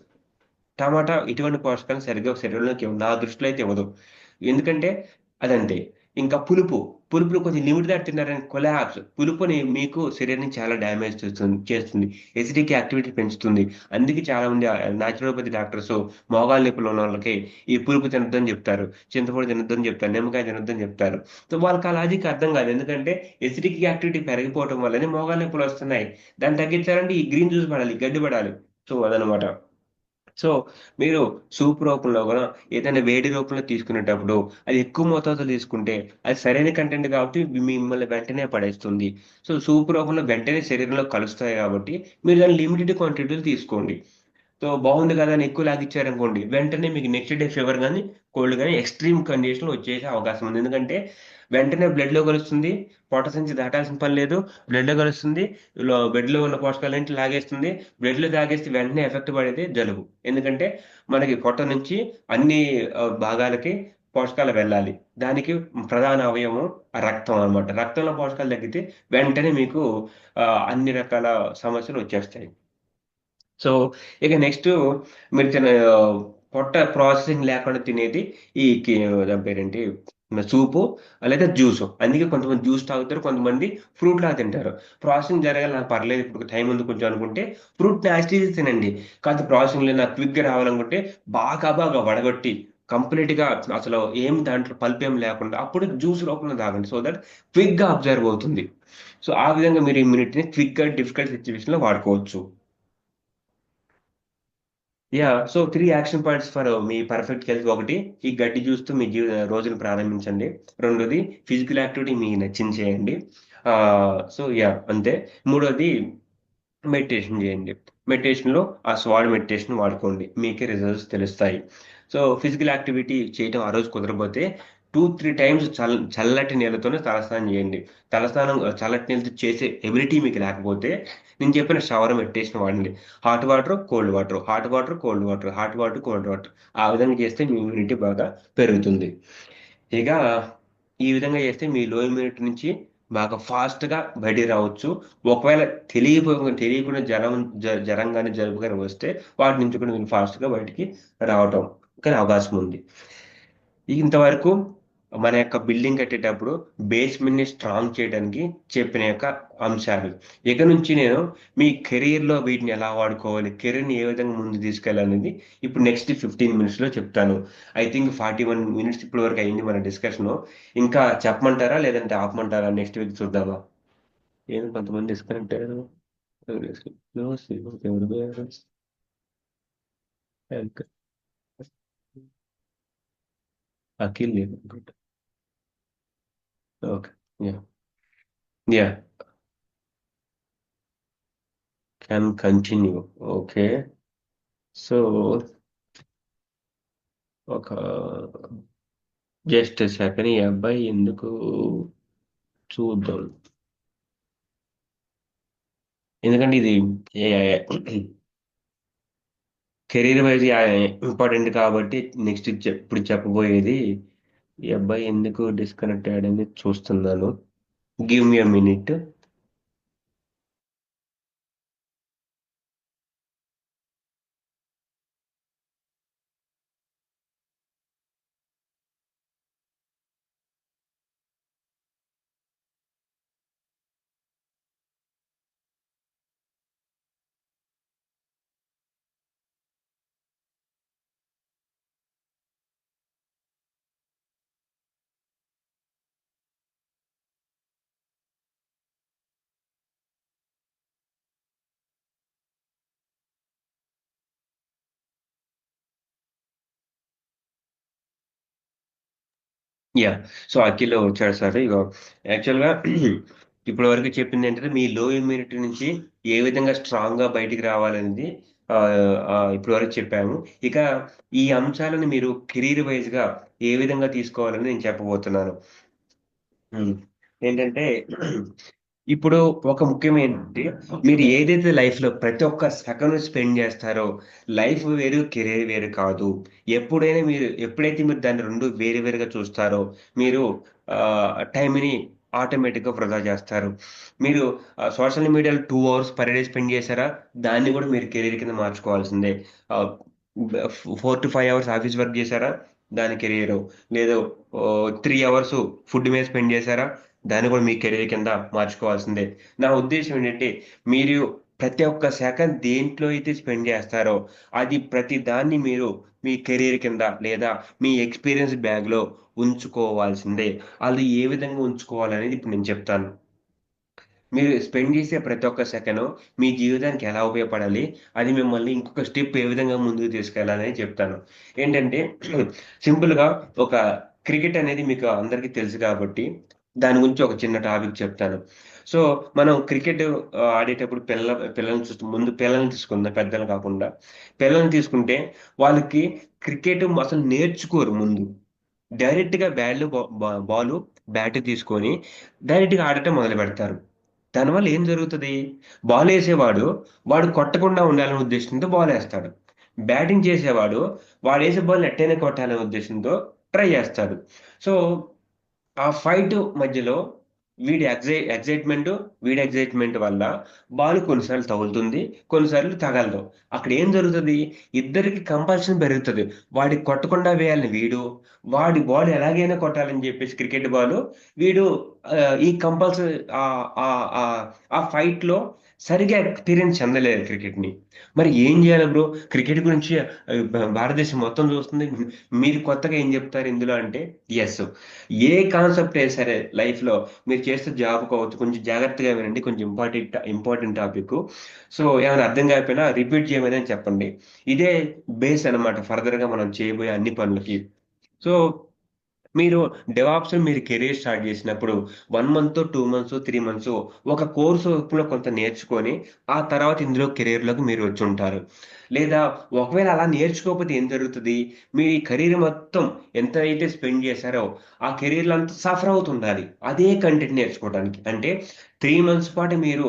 Speaker 4: టమాటా ఎటువంటి పోషకాలను సరిగ్గా శరీరంలోకి నా దృష్టిలో అయితే ఇవ్వదు. ఎందుకంటే అదంతే. ఇంకా పులుపులో కొంచెం లిమిట్ దాటి తిన్నారని కొలాప్స్. పులుపుని మీకు శరీరాన్ని చాలా డ్యామేజ్ చేస్తుంది. ఎసిడిక్ యాక్టివిటీ పెంచుతుంది. అందుకే చాలామంది నేచురోపతి డాక్టర్స్ మోకాళ్ళ నొప్పులు ఉన్నోళ్ళకి ఈ పులుపు తినొద్దని చెప్తారు. చింతపండు తినొద్దని చెప్తారు. నిమ్మకాయ తినొద్దని చెప్తారు. సో, వాళ్ళకి ఆ లాజిక్ అర్థం కాదు. ఎందుకంటే ఎసిడిక్ యాక్టివిటీ పెరిగిపోవటం వల్లనే మోకాళ్ళ నొప్పులొస్తున్నాయి. దాన్ని తగ్గించాలంటే ఈ గ్రీన్ జ్యూస్ పడాలి. గడ్డి పడాలి. సో, అదనమాట. సో, మీరు సూప్ రూపంలో గూడా ఏదైనా వేడి రూపంలో తీసుకునేటప్పుడు అది ఎక్కువ మోతాదులో తీసుకుంటే అది సరైన కంటెంట్ కాబట్టి మిమ్మల్ని వెంటనే పడేస్తుంది. సో, సూప్ రూపంలో వెంటనే శరీరంలో కలుస్తాయి కాబట్టి మీరు దాన్ని లిమిటెడ్ క్వాంటిటీలో తీసుకోండి. సో, బాగుంది కదా అని ఎక్కువ లాగిచ్చారనుకోండి, వెంటనే మీకు నెక్స్ట్ డే ఫీవర్ గాని, కోల్డ్ గాని ఎక్స్‌ట్రీమ్ కండిషన్‌లో వచ్చేసే అవకాశం ఉంది. ఎందుకంటే వెంటనే బ్లడ్‌లో కలుస్తుంది. పొట్ట సంచి దాటాల్సిన పని లేదు. బ్లడ్‌లో కలుస్తుంది. బ్లడ్‌లో ఉన్న పోషకాలన్నిటిని లాగేస్తుంది. బ్లడ్‌లో తాగేస్తే వెంటనే ఎఫెక్ట్ పడేది జలుబు. ఎందుకంటే మనకి పొట్ట నుంచి అన్ని భాగాలకి పోషకాలు వెళ్ళాలి. దానికి ప్రధాన అవయవం రక్తం అన్నమాట. రక్తంలో పోషకాలు తగ్గితే వెంటనే మీకు అన్ని రకాల సమస్యలు వచ్చేస్తాయి. సో ఇక నెక్స్ట్ మీరు పొట్ట ప్రాసెసింగ్ లేకుండా తినేది దాని పేరేంటి సూపు లేదా జ్యూస్. అందుకే కొంతమంది జ్యూస్ తాగుతారు, కొంతమంది ఫ్రూట్ లా తింటారు. ప్రాసెసింగ్ జరగాలి నాకు పర్లేదు ఇప్పుడు టైం ఉంది కొంచెం అనుకుంటే ఫ్రూట్ యాసిడ్ తినండి. కాదు ప్రాసెసింగ్ లేదు నాకు క్విక్ గా రావాలనుకుంటే బాగా బాగా వడగొట్టి కంప్లీట్ గా అసలు ఏం దాంట్లో పల్ప్ ఏం లేకుండా అప్పుడు జ్యూస్ రూపంలో తాగండి. సో దట్ క్విక్ గా అబ్జర్వ్ అవుతుంది. సో ఆ విధంగా మీరు ఇమ్యూనిటీని క్విక్ గా డిఫికల్ట్ సిచ్యువేషన్ లో వాడుకోవచ్చు. So 3 action points for me perfect health. ఒకటి, ఈ గడ్డి చూస్తూ మీ రోజును ప్రారంభించండి. రెండోది, ఫిజికల్ యాక్టివిటీ మీ నచ్చింది చేయండి. అంతే. మూడోది, మెడిటేషన్ చేయండి. మెడిటేషన్‌లో ఆ స్వాడ్ మెడిటేషన్ వాడుకోండి. మీకే రిజల్ట్స్ తెలుస్తాయి. సో, ఫిజికల్ యాక్టివిటీ చేయటం ఆ రోజు కుదరకపోతే 2, 3 టైమ్స్ చల్లటి నీళ్ళతోనే తలస్నానం చేయండి. తలస్నానం చల్లటి నీళ్ళతో చేసే ఎబిలిటీ మీకు లేకపోతే నేను చెప్పిన షవర్ మెడిటేషన్ వాడండి. Hot water, cold water, hot water, cold water, hot water, cold water. ఆ విధంగా చేస్తే మీ ఇమ్యూనిటీ బాగా పెరుగుతుంది. ఇక ఈ విధంగా చేస్తే మీ లో ఇమ్యూనిటీ నుంచి బాగా ఫాస్ట్‌గా బయటికి రావచ్చు. ఒకవేళ తెలియకుండా జ్వరం గాని, జలుబు గాని వస్తే వాటి నుంచి కూడా మీరు ఫాస్ట్‌గా బయటికి రావటం కానీ అవకాశం ఉంది. ఇంతవరకు మన యొక్క బిల్డింగ్ కట్టేటప్పుడు బేస్‌మెంట్‌ని స్ట్రాంగ్ చేయడానికి చెప్పిన యొక్క అంశాలు. ఇక నుంచి నేను మీ కెరియర్‌లో వీటిని ఎలా వాడుకోవాలి, కెరియర్‌ని ఏ విధంగా ముందుకు తీసుకెళ్ళాలనేది ఇప్పుడు నెక్స్ట్ 15 మినిట్స్‌లో చెప్తాను. ఐ థింక్ 41 మినిట్స్ ఇప్పటి వరకు అయింది మన డిస్కషను. ఇంకా చెప్పమంటారా? లేదంటే ఆపమంటారా? నెక్స్ట్ వీక్ చూద్దామా? ఏంది కొంతమంది డిస్కనెక్ట్ అయ్యారు. ఎవరు పోయారు? అఖిల్ లేదు అనుకుంటా. Okay. Yeah! Yeah! Can continue. Okay. So, ఒక జస్ట్ సెకండ్ ఈ అబ్బాయి ఎందుకు చూద్దాం. ఎందుకంటే ఇది కెరీర్ వైజ్ ఇంపార్టెంట్ కాబట్టి నెక్స్ట్ ఇప్పుడు చెప్పబోయేది ఈ అబ్బాయి ఎందుకు డిస్కనెక్ట్ అయ్యాడని చూస్తున్నాను. Give me a minute. Yeah! So, Akhil వచ్చాడు సార్. యాక్చువల్‌గా ఇప్పటి వరకు చెప్పింది ఏంటంటే, మీ లో ఇమ్యూనిటీ నుంచి ఏ విధంగా స్ట్రాంగ్‌గా బయటికి రావాలనేది ఇప్పటి వరకు చెప్పాము. ఇక ఈ అంశాలను మీరు కెరీర్ వైస్‌గా ఏ విధంగా తీసుకోవాలని నేను చెప్పబోతున్నాను. హ్మ్. ఏంటంటే ఇప్పుడు ఒక ముఖ్యమైనది మీరు ఏదైతే లైఫ్‌లో ప్రతి ఒక్క సెకను స్పెండ్ చేస్తారో, లైఫ్ వేరు, కెరీర్ వేరు కాదు. ఎప్పుడైతే మీరు దాన్ని 2 వేరు వేరుగా చూస్తారో, మీరు టైంని ఆటోమేటిక్‌గా వృధా చేస్తారు. మీరు సోషల్ మీడియాలో 2 అవర్స్ పర్ డే స్పెండ్ చేశారా, దాన్ని కూడా మీరు కెరీర్ కింద మార్చుకోవాల్సిందే. ఆహ్, 4-5 అవర్స్ ఆఫీస్ వర్క్ చేశారా, దాని కెరీరు. లేదు 3 అవర్స్ ఫుడ్ మీద స్పెండ్ చేశారా, దాన్ని కూడా మీ కెరీర్ కింద మార్చుకోవాల్సిందే. నా ఉద్దేశ్యం ఏంటంటే, మీరు ప్రతి ఒక్క సెకండ్ దేంట్లో అయితే స్పెండ్ చేస్తారో, అది ప్రతి దాన్ని మీరు మీ కెరీర్ కింద లేదా మీ ఎక్స్‌పీరియన్స్ బ్యాగ్‌లో ఉంచుకోవాల్సిందే. అది ఏ విధంగా ఉంచుకోవాలనేది ఇప్పుడు నేను చెప్తాను. మీరు స్పెండ్ చేసే ప్రతి ఒక్క సెకను మీ జీవితానికి ఎలా ఉపయోగపడాలి? అది మిమ్మల్ని ఇంకొక స్టెప్ ఏ విధంగా ముందుకు తీసుకెళ్ళాలని చెప్తాను. ఏంటంటే సింపుల్‌గా ఒక క్రికెట్ అనేది మీకు అందరికీ తెలుసు కాబట్టి దాని గురించి ఒక చిన్న టాపిక్ చెప్తాను. సో, మనం క్రికెట్ ఆడేటప్పుడు పిల్లల్ని తీసుకుందాం పెద్దలు కాకుండా. పిల్లల్ని తీసుకుంటే వాళ్ళకి క్రికెట్ అసలు నేర్చుకోరు ముందు. డైరెక్ట్‌గా బ్యాట్‌లు బా బా బాలు బ్యాట్ తీసుకొని డైరెక్ట్‌గా ఆడటం మొదలుపెడతారు. దానివల్ల ఏం జరుగుతది? బాలేసేవాడు, వాడు కొట్టకుండా ఉండాలనే ఉద్దేశ్యంతో బాలేస్తాడు. బ్యాటింగ్ చేసేవాడు, వాడేసే బాల్‌ని ఎట్టైనా కొట్టాలనే ఉద్దేశ్యంతో ట్రై చేస్తాడు. సో, ఆ ఫైట్ మధ్యలో ఎగ్జైట్మెంట్ వీడి ఎగ్జైట్మెంట్ వల్ల బాల్ కొన్నిసార్లు తగులుతుంది, కొన్నిసార్లు తగలదు. అక్కడ ఏం జరుగుతుంది? ఇద్దరికి కంపల్షన్ పెరుగుతుంది. వాడికి కొట్టకుండా వేయాలని వీడు, వాడి బాల్ ఎలాగైనా కొట్టాలని చెప్పేసి క్రికెట్ బాల్ వీడు ఈ కంపల్సరీ ఆ ఫైట్ లో సరిగా ఎక్స్పీరియన్స్ చెందలేదు క్రికెట్ ని. మరి ఏం చేయాలి బ్రో? క్రికెట్ గురించి భారతదేశం మొత్తం చూస్తుంది. మీరు కొత్తగా ఏం చెప్తారు ఇందులో అంటే, ఎస్, ఏ కాన్సెప్ట్ అయినా సరే లైఫ్ లో మీరు చేస్తే జాబ్ కావచ్చు, కొంచెం జాగ్రత్తగా వినండి, కొంచెం ఇంపార్టెంట్ టాపిక్. సో ఏమైనా అర్థం కాకపోయినా రిపీట్ చేయమని చెప్పండి. ఇదే బేస్ అన్నమాట ఫర్దర్ గా మనం చేయబోయే అన్ని పనులకి. సో మీరు డెవాప్స్ మీరు కెరీర్ స్టార్ట్ చేసినప్పుడు 1 మంత్, 2 మంత్స్, 3 మంత్స్ ఒక కోర్సు లో కొంత నేర్చుకొని ఆ తర్వాత ఇందులో కెరీర్లోకి మీరు వచ్చి ఉంటారు. లేదా ఒకవేళ అలా నేర్చుకోకపోతే ఏం జరుగుతుంది? మీ కెరీర్ మొత్తం ఎంత అయితే స్పెండ్ చేశారో ఆ కెరీర్లో అంతా సఫర్ అవుతుండాలి అదే కంటెంట్ నేర్చుకోవడానికి. అంటే 3 మంత్స్ పాటు మీరు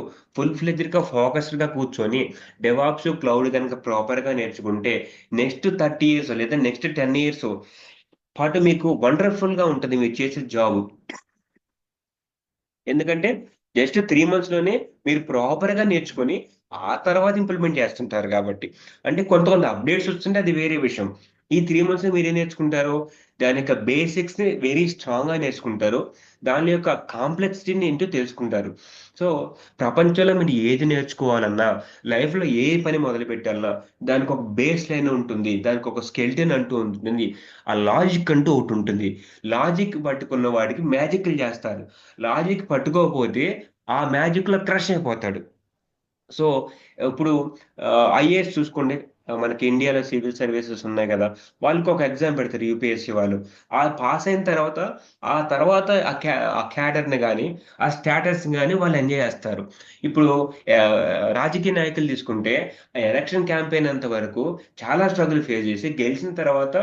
Speaker 4: గా ఫోకస్డ్ గా కూర్చొని డెవాప్స్ క్లౌడ్ కనుక ప్రాపర్ గా నేర్చుకుంటే నెక్స్ట్ 30 years లేదా నెక్స్ట్ 10 years పాటు మీకు వండర్ఫుల్ గా ఉంటుంది మీరు చేసే జాబ్. ఎందుకంటే జస్ట్ 3 మంత్స్ లోనే మీరు ప్రాపర్ గా నేర్చుకొని ఆ తర్వాత ఇంప్లిమెంట్ చేస్తుంటారు కాబట్టి. అంటే కొంత కొంత అప్డేట్స్ వస్తుంటే అది వేరే విషయం. ఈ 3 మంత్స్ మీరు ఏం నేర్చుకుంటారు? దాని యొక్క బేసిక్స్ ని వెరీ స్ట్రాంగ్ గా నేర్చుకుంటారు. దాని యొక్క కాంప్లెక్సిటీని ఏంటో తెలుసుకుంటారు. సో ప్రపంచంలో మీరు ఏది నేర్చుకోవాలన్నా, లైఫ్ లో ఏ పని మొదలు పెట్టాలన్నా దానికి ఒక బేస్ లైన్ ఉంటుంది, దానికి ఒక స్కెల్టన్ అంటూ ఉంటుంది, ఆ లాజిక్ అంటూ ఒకటి ఉంటుంది. లాజిక్ పట్టుకున్న వాడికి మ్యాజిక్లు చేస్తారు. లాజిక్ పట్టుకోకపోతే ఆ మ్యాజిక్ లో క్రష్ అయిపోతాడు. సో ఇప్పుడు ఐఏఎస్ చూసుకోండి. మనకి ఇండియాలో సివిల్ సర్వీసెస్ ఉన్నాయి కదా, వాళ్ళకి ఒక ఎగ్జామ్ పెడతారు యూపీఎస్సీ వాళ్ళు. ఆ పాస్ అయిన తర్వాత ఆ క్యాడర్ ని కానీ ఆ స్టేటస్ కానీ వాళ్ళు ఎంజాయ్ చేస్తారు. ఇప్పుడు ఆ, రాజకీయ నాయకులు తీసుకుంటే ఎలక్షన్ క్యాంపెయిన్ అంత వరకు చాలా స్ట్రగుల్ ఫేస్ చేసి గెలిచిన తర్వాత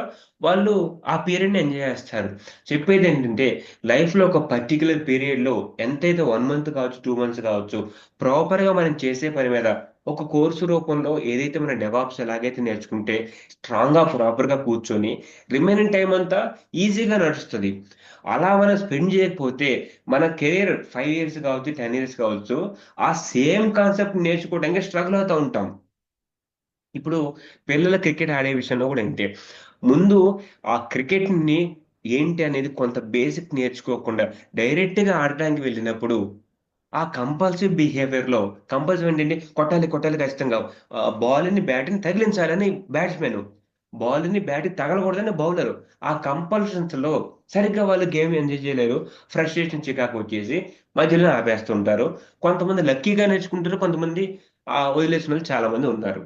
Speaker 4: వాళ్ళు ఆ పీరియడ్ ని ఎంజాయ్ చేస్తారు. చెప్పేది ఏంటంటే లైఫ్ లో ఒక పర్టికులర్ పీరియడ్ లో ఎంతైతే 1 మంత్ కావచ్చు, 2 మంత్స్ కావచ్చు, ప్రాపర్ గా మనం చేసే పని మీద ఒక కోర్సు రూపంలో ఏదైతే మన డెవాప్స్ ఎలాగైతే నేర్చుకుంటే స్ట్రాంగ్ గా ప్రాపర్ గా కూర్చొని రిమైనింగ్ టైం అంతా ఈజీగా నడుస్తుంది. అలా మనం స్పెండ్ చేయకపోతే మన కెరీర్ 5 years కావచ్చు, 10 years కావచ్చు, ఆ సేమ్ కాన్సెప్ట్ నేర్చుకోవడానికి స్ట్రగుల్ అవుతూ ఉంటాం. ఇప్పుడు పిల్లల క్రికెట్ ఆడే విషయంలో కూడా అంతే. ముందు ఆ క్రికెట్ ని ఏంటి అనేది కొంత బేసిక్ నేర్చుకోకుండా డైరెక్ట్ గా ఆడడానికి వెళ్ళినప్పుడు ఆ కంపల్సివ్ బిహేవియర్ లో కంపల్సివ్ ఏంటంటే కొట్టాలి కొట్టాలి ఖచ్చితంగా, బాల్ ని బ్యాట్ ని తగిలించాలని బ్యాట్స్మెన్, బాల్ ని బ్యాట్ తగలకూడదని బౌలర్. ఆ కంపల్షన్స్ లో సరిగ్గా వాళ్ళు గేమ్ ఎంజాయ్ చేయలేరు. ఫ్రస్ట్రేషన్ చికాకు వచ్చేసి మధ్యలో ఆపేస్తుంటారు. కొంతమంది లక్కీగా నేర్చుకుంటారు, కొంతమంది వదిలేసిన వాళ్ళు చాలా మంది ఉన్నారు.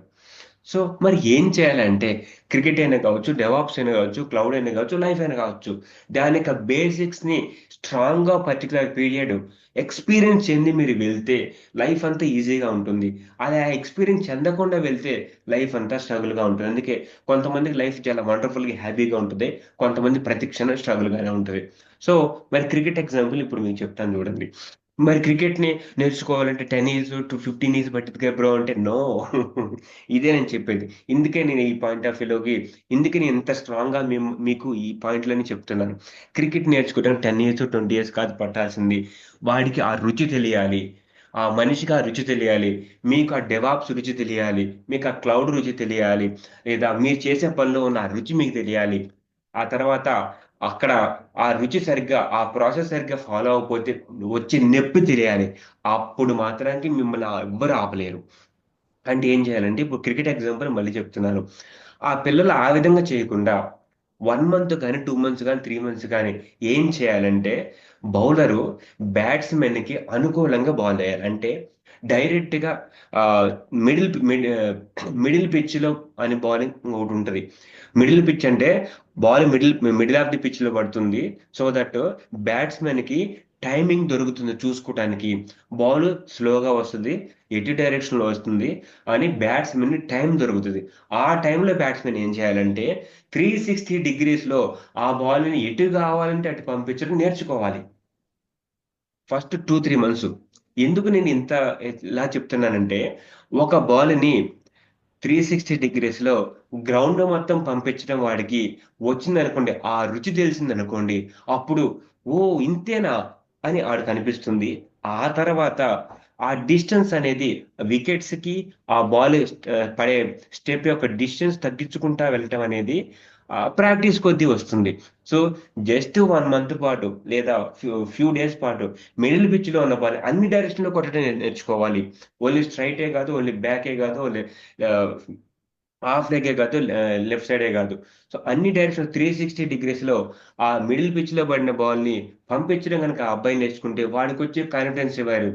Speaker 4: సో మరి ఏం చేయాలంటే క్రికెట్ అయినా కావచ్చు, డెవాప్స్ అయినా కావచ్చు, క్లౌడ్ అయినా కావచ్చు, లైఫ్ అయినా కావచ్చు, దాని యొక్క బేసిక్స్ ని స్ట్రాంగ్ గా పర్టికులర్ పీరియడ్ ఎక్స్పీరియన్స్ చెంది మీరు వెళ్తే లైఫ్ అంతా ఈజీగా ఉంటుంది. అలా ఎక్స్పీరియన్స్ చెందకుండా వెళ్తే లైఫ్ అంతా స్ట్రగుల్ గా ఉంటుంది. అందుకే కొంతమందికి లైఫ్ చాలా వండర్ఫుల్ గా హ్యాపీగా ఉంటుంది, కొంతమంది ప్రతి క్షణం స్ట్రగుల్ గానే ఉంటుంది. సో మరి క్రికెట్ ఎగ్జాంపుల్ ఇప్పుడు మీకు చెప్తాను చూడండి. మరి క్రికెట్ ని నేర్చుకోవాలంటే 10 years to 15 years పట్టింది బ్రో అంటే నో. ఇదే నేను చెప్పేది. ఇందుకే నేను ఈ పాయింట్ ఆఫ్ వ్యూలోకి, ఇందుకే నేను ఇంత స్ట్రాంగ్ గా మీకు ఈ పాయింట్లని చెప్తున్నాను. క్రికెట్ నేర్చుకోవడానికి 10 years 20 years కాదు పట్టాల్సింది. వాడికి ఆ రుచి తెలియాలి, ఆ మనిషికి ఆ రుచి తెలియాలి, మీకు ఆ డెవాప్స్ రుచి తెలియాలి, మీకు ఆ క్లౌడ్ రుచి తెలియాలి, లేదా మీరు చేసే పనిలో ఉన్న ఆ రుచి మీకు తెలియాలి. ఆ తర్వాత అక్కడ ఆ రుచి సరిగ్గా ఆ ప్రాసెస్ సరిగ్గా ఫాలో అవ్వకపోతే వచ్చే నొప్పి తెలియాలి. అప్పుడు మాత్రానికి మిమ్మల్ని ఎవ్వరు ఆపలేరు. అంటే ఏం చేయాలంటే ఇప్పుడు క్రికెట్ ఎగ్జాంపుల్ మళ్ళీ చెప్తున్నాను. ఆ పిల్లలు ఆ విధంగా చేయకుండా 1 మంత్ కానీ, 2 మంత్స్ కానీ, 3 మంత్స్ కానీ ఏం చేయాలంటే బౌలరు బ్యాట్స్మెన్ కి అనుకూలంగా బాల్ వేయాలి. అంటే డైరెక్ట్ గా మిడిల్ మిడిల్ పిచ్ లో అని బౌలింగ్ ఒకటి ఉంటుంది. మిడిల్ పిచ్ అంటే ball middle of the pitch లో పడుతుంది. సో దట్ బ్యాట్స్మెన్ కి టైమింగ్ దొరుకుతుంది చూసుకోవటానికి. బాల్ స్లోగా వస్తుంది, ఎటు డైరెక్షన్ లో వస్తుంది అని బ్యాట్స్మెన్ టైం దొరుకుతుంది. ఆ టైంలో బ్యాట్స్మెన్ ఏం చేయాలంటే 360 degrees లో ఆ బాల్ ని ఎటు కావాలంటే అటు పంపించడం నేర్చుకోవాలి ఫస్ట్ 2-3 మంత్స్. ఎందుకు నేను ఇలా చెప్తున్నానంటే ఒక బాల్ ని 360 degrees లో గ్రౌండ్ మొత్తం పంపించడం వాడికి వచ్చిందనుకోండి, ఆ రుచి తెలిసిందనుకోండి, అప్పుడు ఓ ఇంతేనా, అని ఆడికనిపిస్తుంది. ఆ తర్వాత ఆ డిస్టెన్స్ అనేది వికెట్స్‌కి ఆ బాల్ పడే స్టెప్ యొక్క డిస్టెన్స్ తగ్గించుకుంటా వెళ్ళటం అనేది ప్రాక్టీస్ కొద్దీ వస్తుంది. సో, జస్ట్ 1 మంత్ పాటు లేదా ఫ్యూ డేస్ పాటు మిడిల్ పిచ్‌లో ఉన్న బాల్ అన్ని డైరెక్షన్‌లో కొట్టడం నేర్చుకోవాలి. ఓన్లీ స్ట్రెయిటే కాదు, ఓన్లీ బ్యాకే కాదు, ఓన్లీ ఆహ్, హాఫ్ లెగ్గే కాదు, లెఫ్ట్ సైడే కాదు. సో, అన్ని డైరెక్షన్ 360 డిగ్రీస్‌లో ఆ మిడిల్ పిచ్‌లో పడిన బాల్‌ని పంపించడం గనుక ఆ అబ్బాయి నేర్చుకుంటే వాడికొచ్చే కాన్ఫిడెన్స్ వేరు.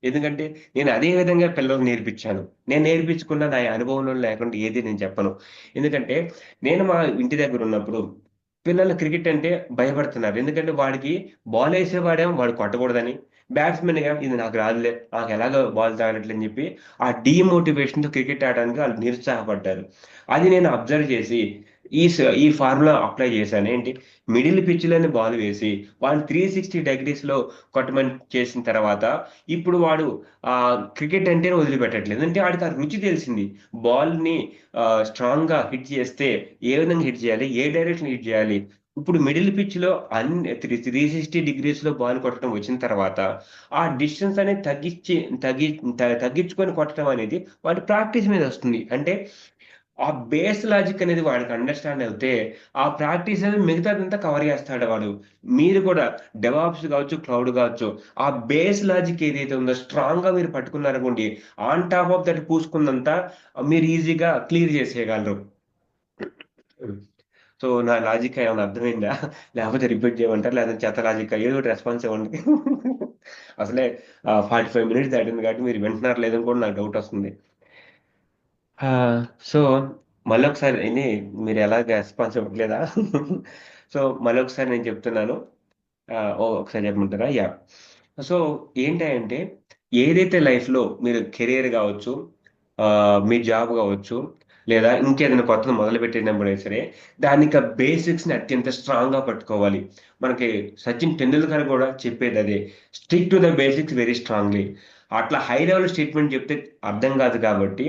Speaker 4: ఎందుకంటే నేను అదే విధంగా పిల్లలకు నేర్పించాను. నేను నేర్పించుకున్న నా అనుభవంలో లేకుండా ఏది నేను చెప్పను. ఎందుకంటే నేను మా ఇంటి దగ్గరున్నప్పుడు పిల్లలు క్రికెట్ అంటే భయపడుతున్నారు. ఎందుకంటే వాడికి బాలేసేవాడేమో వాడు కొట్టకూడదని, బ్యాట్స్‌మెన్‌గా ఇది నాకు రాదులే, నాకెలాగో బాల్ తాగట్లే అని చెప్పి ఆ డీమోటివేషన్‌తో క్రికెట్ ఆడడానికి ఆళ్ళు నిరుత్సాహపడ్డారు. అది నేను అబ్జర్వ్ చేసి ఈ ఫార్ములా అప్లై చేశాను. ఏంటి మిడిల్ పిచ్‌లోనే బాల్ వేసి వాడిని 360 డిగ్రీస్‌లో కొట్టమని చేసిన తర్వాత ఇప్పుడు వాడు క్రికెట్ అంటేనే వదిలిపెట్టట్లేదు. అంటే ఆడికి ఆ రుచి తెలిసింది. బాల్‌ని స్ట్రాంగ్‌గా హిట్ చేస్తే ఏ విధంగా హిట్ చేయాలి? ఏ డైరెక్షన్ హిట్ చేయాలి? ఇప్పుడు మిడిల్ పిచ్‌లో 360 డిగ్రీస్‌లో బాల్ కొట్టడం వచ్చిన తర్వాత, ఆ డిస్టెన్స్ అనేది తగ్గి తగ్గించుకొని కొట్టడం అనేది వాడి ప్రాక్టీస్ మీద వస్తుంది. అంటే ఆ బేస్ లాజిక్ అనేది వాడికి అండర్‌స్టాండ్ అవుతే, ఆ ప్రాక్టీస్ అనేది మిగతాదంతా కవర్ చేస్తాడు వాడు. మీరు కూడా డెవాప్స్ కావచ్చు, క్లౌడ్ కావచ్చు, ఆ బేస్ లాజిక్ ఏదైతే ఉందో స్ట్రాంగ్‌గా మీరు పట్టుకున్నారనుకోండి, ఆన్ టాప్ ఆఫ్ దట్ పూసుకుందంతా మీరు ఈజీగా క్లియర్ చేసేయగలరు. హ్మ్. సో, నా లాజిక్ ఏమన్నా అర్థమైందా? లేకపోతే రిపీట్ చేయమంటారా? లేకపోతే చెత్త లాజిక్కా? ఏదో ఒకటి రెస్పాన్స్ ఇవ్వండి. అసలే 45 మినిట్స్ దాటింది కాబట్టి మీరు వింటున్నారో లేదో అని కూడా నాకు డౌటొస్తుంది. ఆ! సో, మళ్ళొకసారి మీరెలాగ రెస్పాన్స్ ఇవ్వట్లేదా? సో, మళ్ళొకసారి నేను చెప్తున్నాను. ఒకసారి చెప్పమంటారా? యాహ్! సో, ఏంటి అంటే, ఏదైతే లైఫ్‌లో మీరు కెరియర్ గావచ్చు, మీ జాబ్ గావచ్చు, లేదా ఇంకేదైనా కొత్తది మొదలుపెట్టినప్పుడైనా సరే, దానిక బేసిక్స్‌ని అత్యంత స్ట్రాంగ్‌గా పట్టుకోవాలి. మనకి 'సచిన్ టెండూల్కర్' గూడా చెప్పేదదే. Stick to the basics very strongly. అట్లా హై లెవెల్ స్టేట్మెంట్ చెప్తే అర్థం కాదు కాబట్టి,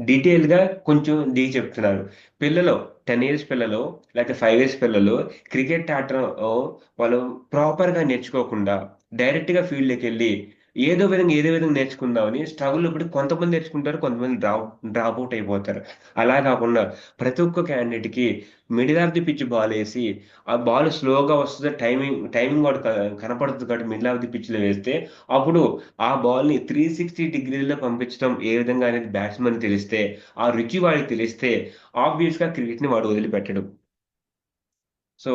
Speaker 4: డీటెయిల్‌గా కొంచెం చెప్తున్నారు. పిల్లలు 10 ఇయర్స్ పిల్లలు, లేకపోతే 5 ఇయర్స్ పిల్లలు క్రికెట్ ఆడటం వాళ్ళు ప్రాపర్‌గా నేర్చుకోకుండా, డైరెక్ట్‌గా ఫీల్డ్‌లోకెళ్ళి ఏదో విధంగా నేర్చుకుందామని స్ట్రగుల్‌లో పడి కొంతమంది నేర్చుకుంటారు. కొంతమంది డ్రాప్ ఔట్ అయిపోతారు. అలా కాకుండా ప్రతి ఒక్క క్యాండిడేట్‌కి మిడిల్ ఆఫ్ ది పిచ్ బాలేసి, ఆ బాల్ స్లోగా వస్తది. టైమింగ్ కూడా కనపడుతది కాబట్టి మిడిల్ ఆఫ్ ది పిచ్‌లో వేస్తే, అప్పుడు ఆ బాల్‌ని 360 డిగ్రీలో పంపించడం ఏ విధంగా అనేది బ్యాట్స్‌మన్‌కి తెలిస్తే, ఆ రుచి వాడికి తెలిస్తే ఆబ్వియస్‌గా క్రికెట్‌ని వాడు వదిలిపెట్టడు. సో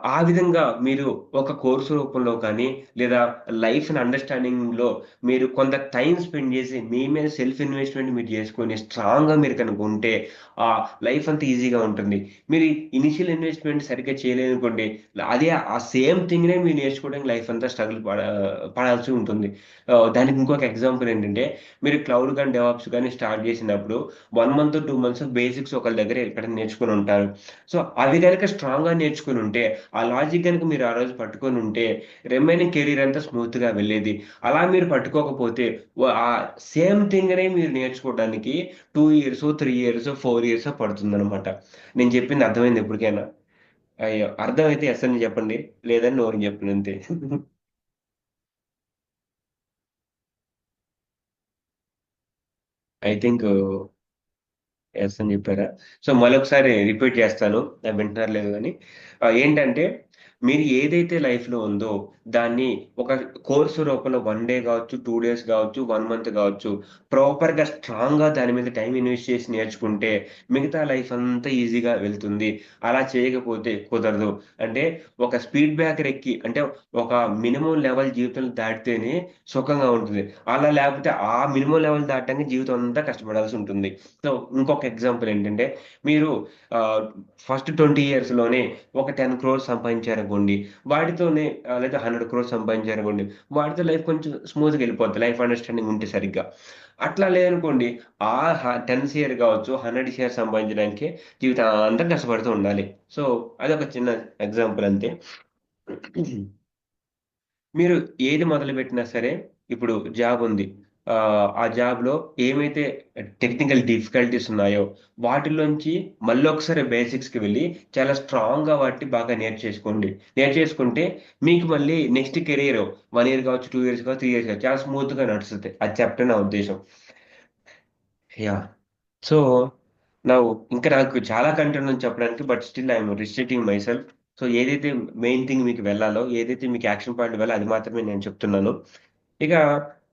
Speaker 4: ఆ విధంగా మీరు ఒక కోర్స్ రూపంలో కానీ, లేదా లైఫ్‌ని అండర్‌స్టాండింగ్‌లో మీరు కొంత టైమ్ స్పెండ్ జేసి, మీ మీద సెల్ఫ్ ఇన్వెస్ట్‌మెంట్ మీరు జేసుకొని, స్ట్రాంగ్‌గా మీరు కనుక ఉంటే, లైఫ్ అంతా ఈజీగా ఉంటుంది. మీరు ఇనిషియల్ ఇన్వెస్ట్‌మెంట్ సరిగ్గా చేయలేదనుకోండి, అదే ఆ సేమ్ థింగ్‌నే మీరు నేర్చుకోవడానికి లైఫ్ అంతా స్ట్రగుల్ పడాల్సి ఉంటుంది. దానికి ఇంకొక ఎగ్జాంపుల్ ఏంటంటే, మీరు క్లౌడ్ గాని, డెవాప్స్ గాని స్టార్ట్ జేసినప్పుడు 1 మంత్, 2 మంత్స్ బేసిక్స్ ఒకళ్ళ దగ్గర ఎక్కడైనా నేర్చుకొని ఉంటారు. సో, అవి గనక స్ట్రాంగ్‌గా నేర్చుకొనుంటే, ఆ లాజిక్ గనుక మీరు ఆ రోజు పట్టుకొనుంటే, రిమైనింగ్ కెరీర్ అంతా స్మూత్‌గా వెళ్ళేది. అలా మీరు పట్టుకోకపోతే, సేమ్ థింగ్‌నే మీరు నేర్చుకోవడానికి 2 ఇయర్సో, 3 ఇయర్సో, 4 ఇయర్సో పడుతుందనమాట. నేను చెప్పింది అర్థమైందా ఇప్పటికైనా? అయ్యో! అర్థమైతే యెస్ అని చెప్పండి. లేదని నో అని చెప్పండి అంతే. ఐ థింక్ యెస్ అని జెప్పారా? సో, మళ్ళొకసారి రిపీట్ చేస్తాను. వింటున్నారో లేదో గాని. ఏంటంటే, మీరు ఏదైతే లైఫ్‌లో ఉందో, దాన్ని ఒక కోర్స్ రూపంలో 1 డే గావచ్చు, 2 డేస్ గావచ్చు, 1 మంత్ గావచ్చు, ప్రాపర్‌గా స్ట్రాంగ్‌గా దాని మీద టైమ్ ఇన్వెస్ట్ చేసి నేర్చుకుంటే, మిగతా లైఫ్ అంతా ఈజీగా వెళ్తుంది. అలా చేయకపోతే కుదరదు. అంటే, ఒక స్పీడ్ బ్రేకర్ ఎక్కి అంటే, ఒక మినిమమ్ లెవెల్ జీవితంలో దాటితేనే సుఖంగా ఉంటుంది. అలా లేకపోతే ఆ మినిమమ్ లెవెల్ దాటడానికి జీవితం అంతా కష్టపడాల్సుంటుంది. సో, ఇంకొక ఎగ్జాంపుల్ ఏంటంటే, మీరు ఆహ్, ఫస్ట్ 20 ఇయర్స్‌లోనే ఒక 10 క్రోర్స్ సంపాదించారనుకోండి. వాటితోనే లేదా 100 క్రోర్స్ సంపాదించారనుకోండి. వాటితో లైఫ్ కొంచెం స్మూత్‌గా ఎళ్ళిపోద్ది. లైఫ్ అండర్‌స్టాండింగ్ ఉంటే సరిగ్గా. అట్లా లేదనుకోండి, ఆ 10 షేర్ కావచ్చు, 100 షేర్ సంపాదించడానికే జీవితాంతం కష్టపడుతూ ఉండాలి. సో, అదొక చిన్న ఎగ్జాంపుల్ అంతే. మీరు ఏది మొదలుపెట్టినా సరే, ఇప్పుడు జాబ్ ఉంది. ఆ జాబ్‌లో ఏమైతే టెక్నికల్ డిఫికల్టీస్ ఉన్నాయో వాటిలోంచి మళ్ళొకసారి బేసిక్స్‌కి వెళ్ళి చాలా స్ట్రాంగ్‌గా వాటిని బాగా నేర్చేసుకోండి. నేర్చేసుకుంటే మీకు మళ్ళీ నెక్స్ట్ కెరియర్ 1 ఇయర్ కావచ్చు, 2 ఇయర్స్ కావచ్చు, 3 ఇయర్స్ కావచ్చు చాలా స్మూత్‌గా నడుస్తది. అది చెప్పడం నా ఉద్దేశ్యం. యాహ్! సో, నౌ ఇంకా నాకు చాలా కంటెంట్ ఉంది చెప్పడానికి. But still I am restricting myself. So, ఏదైతే మెయిన్ థింగ్ మీకు వెళ్ళాలో, ఏదైతే మీకు యాక్షన్ పాయింట్ వెళ్ళాలో అది మాత్రమే నేను చెప్తున్నాను. ఇక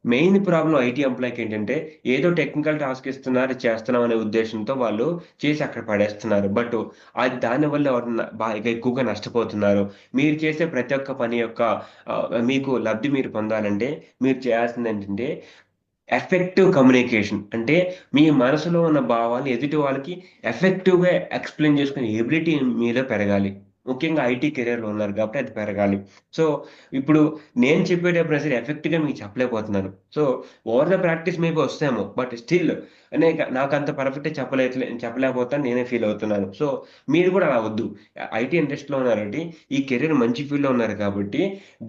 Speaker 4: మెయిన్ ప్రాబ్లమ్ ఐటీ ఎంప్లాయ్‌కేంటంటే, ఏదో టెక్నికల్ టాస్క్ ఇస్తున్నారు, చేస్తున్నాం అనే ఉద్దేశ్యంతో వాళ్ళు చేసి అక్కడ పడేస్తున్నారు. బట్ అది దానివల్ల ఎవరన్నా బాగా ఎక్కువగా నష్టపోతున్నారు. మీరు చేసే ప్రతి ఒక్క పని యొక్క మీకు లబ్ధి మీరు పొందాలంటే, మీరు చేయాల్సిందేంటంటే ఎఫెక్టివ్ కమ్యూనికేషన్. అంటే మీ మనసులో ఉన్న భావాలు ఎదుటి వాళ్ళకి ఎఫెక్టివ్‌గా ఎక్స్‌ప్లెయిన్ చేసుకునే ఎబిలిటీ మీలో పెరగాలి. ముఖ్యంగా ఐటీ కెరియర్‌లో ఉన్నారు కాబట్టి అది పెరగాలి. సో, ఇప్పుడు నేను చెప్పేటప్పుడు అసలు ఎఫెక్ట్‌గా మీకు చెప్పలేకపోతున్నాను. So, over the practice maybe వస్తేమో బట్ స్టిల్ నాకంత పర్ఫెక్ట్‌గా చెప్పలేకపోతాను నేనే ఫీల్ అవుతున్నాను. సో, మీరు కూడా అలా వద్దు. ఐటీ ఇండస్ట్రీలో ఉన్నారంటే ఈ కెరియర్ మంచి ఫీల్డ్‌లో ఉన్నారు కాబట్టి